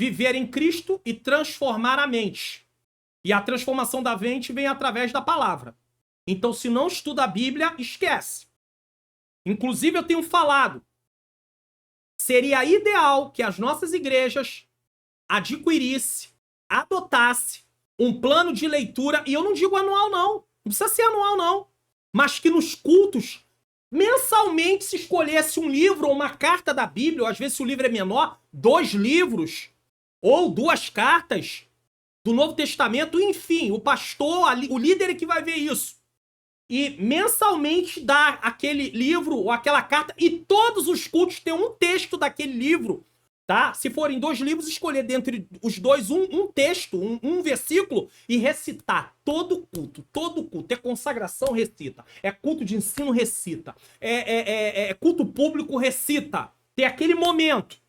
Viver em Cristo e transformar a mente. E a transformação da mente vem através da palavra. Então, se não estuda a Bíblia, esquece. Inclusive, eu tenho falado, seria ideal que as nossas igrejas adquirisse, adotasse um plano de leitura, e eu não digo anual não precisa ser anual não, mas que nos cultos, mensalmente se escolhesse um livro ou uma carta da Bíblia, ou às vezes se o livro é menor, 2 livros, ou 2 cartas do Novo Testamento, enfim, o pastor, o líder é que vai ver isso. E mensalmente dar aquele livro ou aquela carta, e todos os cultos ter um texto daquele livro, tá? Se forem 2 livros, escolher dentre os 2 um texto, um versículo, e recitar todo culto. É consagração, recita. É culto de ensino, recita. É culto público, recita. Tem aquele momento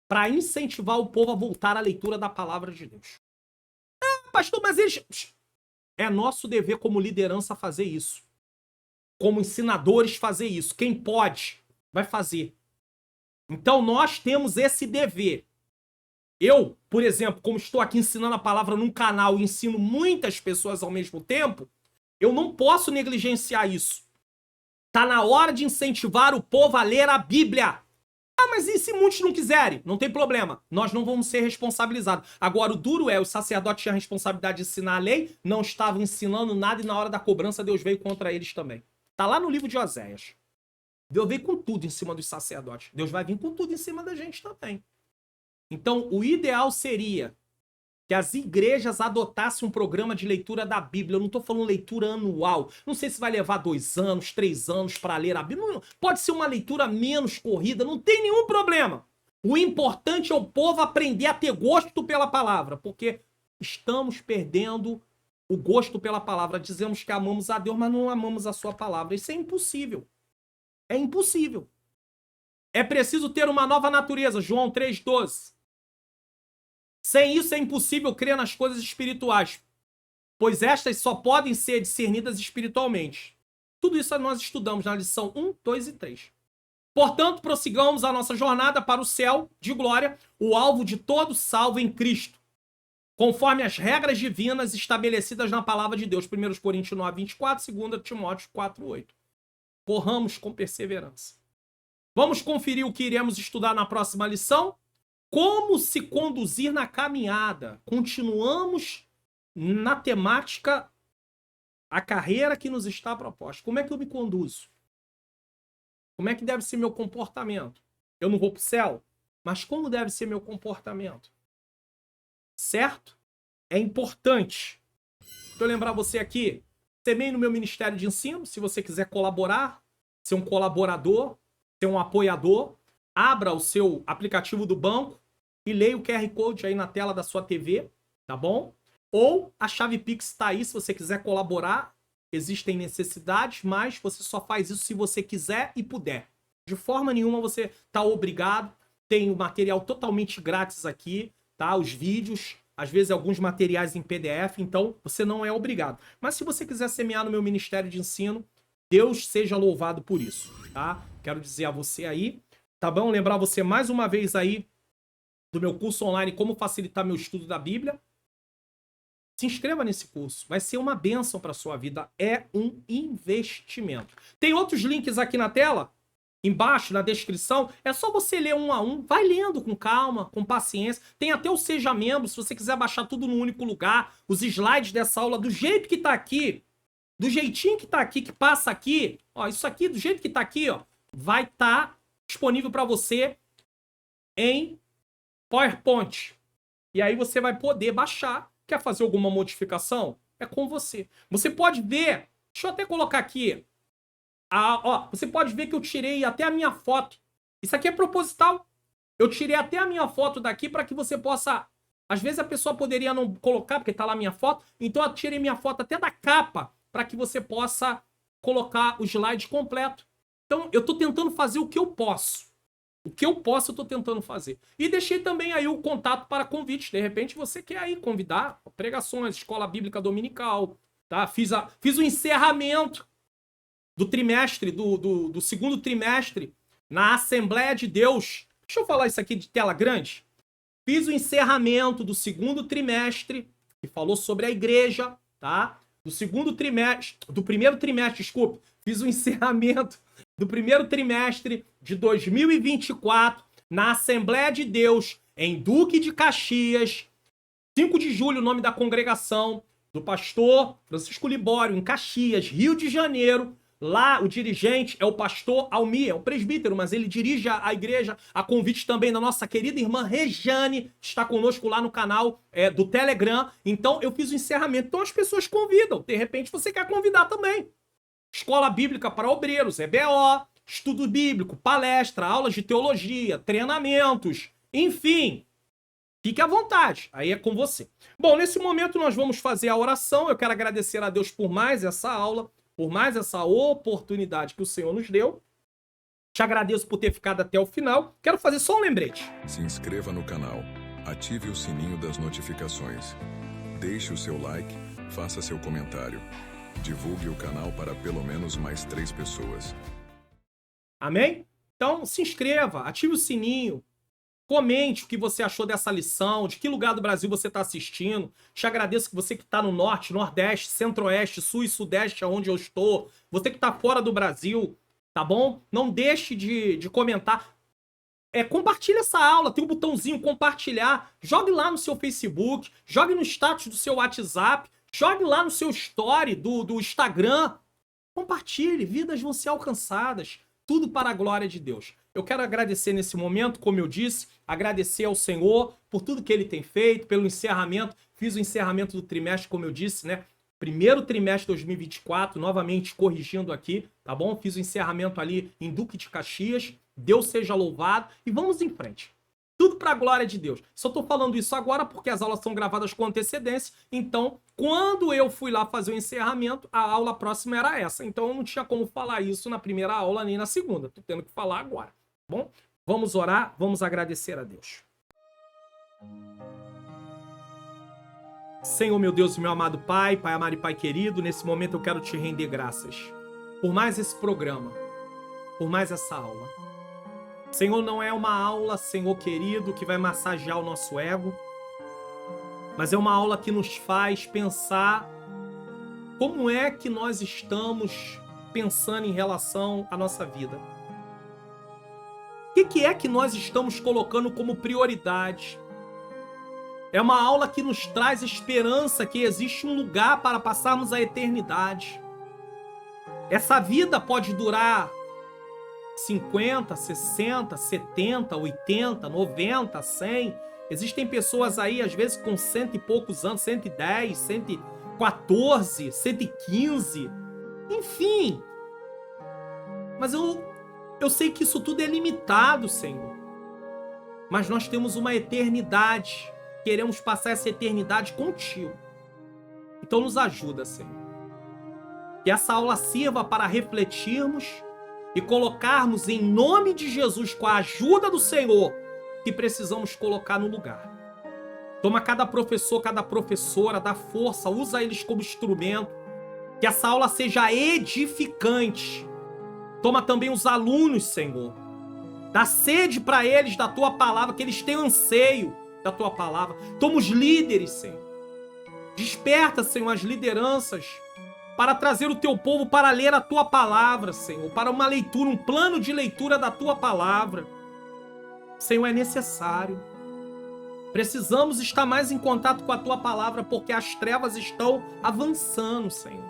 para incentivar o povo a voltar à leitura da palavra de Deus. Pastor, mas eles... É nosso dever como liderança fazer isso. Como ensinadores fazer isso. Quem pode, vai fazer. Então nós temos esse dever. Eu, por exemplo, como estou aqui ensinando a palavra num canal e ensino muitas pessoas ao mesmo tempo, eu não posso negligenciar isso. Tá na hora de incentivar o povo a ler a Bíblia. Ah, mas e se muitos não quiserem? Não tem problema. Nós não vamos ser responsabilizados. Agora, o duro é, os sacerdotes tinham a responsabilidade de ensinar a lei, não estavam ensinando nada e na hora da cobrança Deus veio contra eles também. Tá lá no livro de Oséias. Deus veio com tudo em cima dos sacerdotes. Deus vai vir com tudo em cima da gente também. Então, o ideal seria que as igrejas adotassem um programa de leitura da Bíblia. Eu não estou falando leitura anual. Não sei se vai levar 2 anos, 3 anos para ler a Bíblia. Não, pode ser uma leitura menos corrida, não tem nenhum problema. O importante é o povo aprender a ter gosto pela palavra, porque estamos perdendo o gosto pela palavra. Dizemos que amamos a Deus, mas não amamos a sua palavra. Isso é impossível. É impossível. É preciso ter uma nova natureza. João 3,12. Sem isso é impossível crer nas coisas espirituais, pois estas só podem ser discernidas espiritualmente. Tudo isso nós estudamos na lição 1, 2 e 3. Portanto, prossigamos a nossa jornada para o céu de glória, o alvo de todo salvo em Cristo, conforme as regras divinas estabelecidas na palavra de Deus. 1 Coríntios 9, 24, 2 Timóteo 4, 8. Corramos com perseverança. Vamos conferir o que iremos estudar na próxima lição. Como se conduzir na caminhada. Continuamos na temática, a carreira que nos está proposta. Como é que eu me conduzo? Como é que deve ser meu comportamento? Eu não vou para o céu, mas como deve ser meu comportamento? Certo? É importante. Deixa eu lembrar você aqui, semeie no meu Ministério de Ensino, se você quiser colaborar, ser um colaborador, ser um apoiador, abra o seu aplicativo do banco e leia o QR Code aí na tela da sua TV, tá bom? Ou a chave Pix está aí se você quiser colaborar. Existem necessidades, mas você só faz isso se você quiser e puder. De forma nenhuma você tá obrigado. Tem o material totalmente grátis aqui, tá? Os vídeos, às vezes alguns materiais em PDF, então você não é obrigado. Mas se você quiser semear no meu Ministério de Ensino, Deus seja louvado por isso, tá? Quero dizer a você aí, tá bom? Lembrar você mais uma vez aí do meu curso online Como Facilitar Meu Estudo da Bíblia. Se inscreva nesse curso. Vai ser uma bênção para sua vida. É um investimento. Tem outros links aqui na tela, embaixo, na descrição. É só você ler um a um. Vai lendo com calma, com paciência. Tem até o Seja Membro, se você quiser baixar tudo num único lugar. Os slides dessa aula, do jeito que tá aqui, do jeitinho que tá aqui, que passa aqui. Ó, isso aqui, do jeito que tá aqui, ó, vai estar disponível para você em PowerPoint. E aí você vai poder baixar. Quer fazer alguma modificação? É com você. Você pode ver, deixa eu até colocar aqui, você pode ver que eu tirei até a minha foto. Isso aqui é proposital. Eu tirei até a minha foto daqui para que você possa... Às vezes a pessoa poderia não colocar, porque tá lá a minha foto, então eu tirei minha foto até da capa para que você possa colocar o slide completo. Então eu tô tentando fazer o que eu posso. O que eu posso, eu tô tentando fazer. E deixei também aí o contato para convites. De repente você quer aí convidar pregações, escola bíblica dominical, tá? Fiz o encerramento do trimestre, do segundo trimestre na Assembleia de Deus. Deixa eu falar isso aqui de tela grande. Fiz o encerramento do segundo trimestre, que falou sobre a igreja, tá? Do primeiro trimestre, desculpa. Fiz o encerramento do primeiro trimestre de 2024 na Assembleia de Deus, em Duque de Caxias. 5 de julho, o nome da congregação do pastor Francisco Libório, em Caxias, Rio de Janeiro. Lá, o dirigente é o pastor Almir, é um presbítero, mas ele dirige a igreja, a convite também da nossa querida irmã Rejane, que está conosco lá no canal do Telegram. Então, eu fiz o encerramento. Então, as pessoas convidam. De repente, você quer convidar também. Escola Bíblica para Obreiros, EBO, estudo bíblico, palestra, aulas de teologia, treinamentos, enfim. Fique à vontade, aí é com você. Bom, nesse momento nós vamos fazer a oração. Eu quero agradecer a Deus por mais essa aula, por mais essa oportunidade que o Senhor nos deu. Te agradeço por ter ficado até o final. Quero fazer só um lembrete. Se inscreva no canal, ative o sininho das notificações, deixe o seu like, faça seu comentário. Divulgue o canal para pelo menos mais 3 pessoas. Amém? Então, se inscreva, ative o sininho, comente o que você achou dessa lição, de que lugar do Brasil você está assistindo. Te agradeço que você que está no Norte, Nordeste, Centro-Oeste, Sul e Sudeste, onde eu estou. Você que está fora do Brasil, tá bom? Não deixe de comentar. Compartilhe essa aula, tem um botãozinho compartilhar. Jogue lá no seu Facebook, jogue no status do seu WhatsApp. Jogue lá no seu story do Instagram. Compartilhe, vidas vão ser alcançadas. Tudo para a glória de Deus. Eu quero agradecer nesse momento, como eu disse, agradecer ao Senhor por tudo que Ele tem feito, pelo encerramento. Fiz o encerramento do trimestre, como eu disse, né? Primeiro trimestre de 2024, novamente corrigindo aqui, tá bom? Fiz o encerramento ali em Duque de Caxias. Deus seja louvado e vamos em frente. Tudo para a glória de Deus. Só estou falando isso agora porque as aulas são gravadas com antecedência. Então, quando eu fui lá fazer o encerramento, a aula próxima era essa. Então, eu não tinha como falar isso na primeira aula nem na segunda. Estou tendo que falar agora. Tá bom? Vamos orar, vamos agradecer a Deus. Senhor, meu Deus e meu amado Pai, Pai amado e Pai querido, nesse momento eu quero te render graças por mais esse programa, por mais essa aula. Senhor, não é uma aula, Senhor querido, que vai massagear o nosso ego, mas é uma aula que nos faz pensar como é que nós estamos pensando em relação à nossa vida. O que é que nós estamos colocando como prioridade? É uma aula que nos traz esperança que existe um lugar para passarmos a eternidade. Essa vida pode durar 50, 60, 70, 80, 90, 100. Existem pessoas aí, às vezes, com 100 e poucos anos, 110, 114, 115. Enfim. Mas eu sei que isso tudo é limitado, Senhor. Mas nós temos uma eternidade. Queremos passar essa eternidade contigo. Então nos ajuda, Senhor. Que essa aula sirva para refletirmos e colocarmos em nome de Jesus, com a ajuda do Senhor, que precisamos colocar no lugar. Toma cada professor, cada professora, dá força, usa eles como instrumento. Que essa aula seja edificante. Toma também os alunos, Senhor. Dá sede para eles da tua palavra, que eles tenham anseio da tua palavra. Toma os líderes, Senhor. Desperta, Senhor, as lideranças para trazer o teu povo para ler a tua palavra, Senhor, para uma leitura, um plano de leitura da tua palavra. Senhor, é necessário. Precisamos estar mais em contato com a tua palavra, porque as trevas estão avançando, Senhor.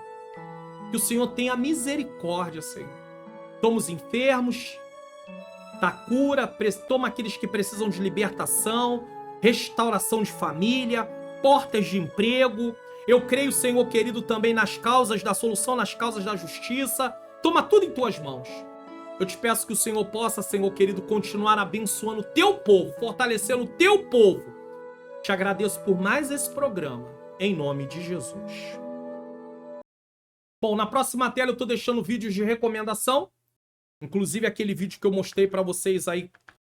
Que o Senhor tenha misericórdia, Senhor. Toma os enfermos, dá cura, toma aqueles que precisam de libertação, restauração de família, portas de emprego. Eu creio, Senhor querido, também nas causas da solução, nas causas da justiça. Toma tudo em tuas mãos. Eu te peço que o Senhor possa, Senhor querido, continuar abençoando o teu povo, fortalecendo o teu povo. Te agradeço por mais esse programa, em nome de Jesus. Bom, na próxima tela eu estou deixando vídeos de recomendação, inclusive aquele vídeo que eu mostrei para vocês aí.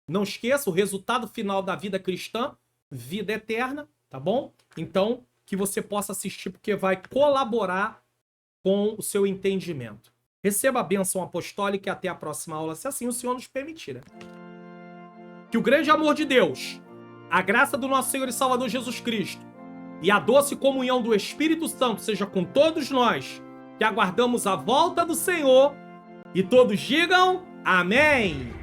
Não esqueça, o resultado final da vida cristã, vida eterna, tá bom? Então, que você possa assistir, porque vai colaborar com o seu entendimento. Receba a bênção apostólica e até a próxima aula, se assim o Senhor nos permitir. Né? Que o grande amor de Deus, a graça do nosso Senhor e Salvador Jesus Cristo e a doce comunhão do Espírito Santo seja com todos nós, que aguardamos a volta do Senhor, e todos digam amém.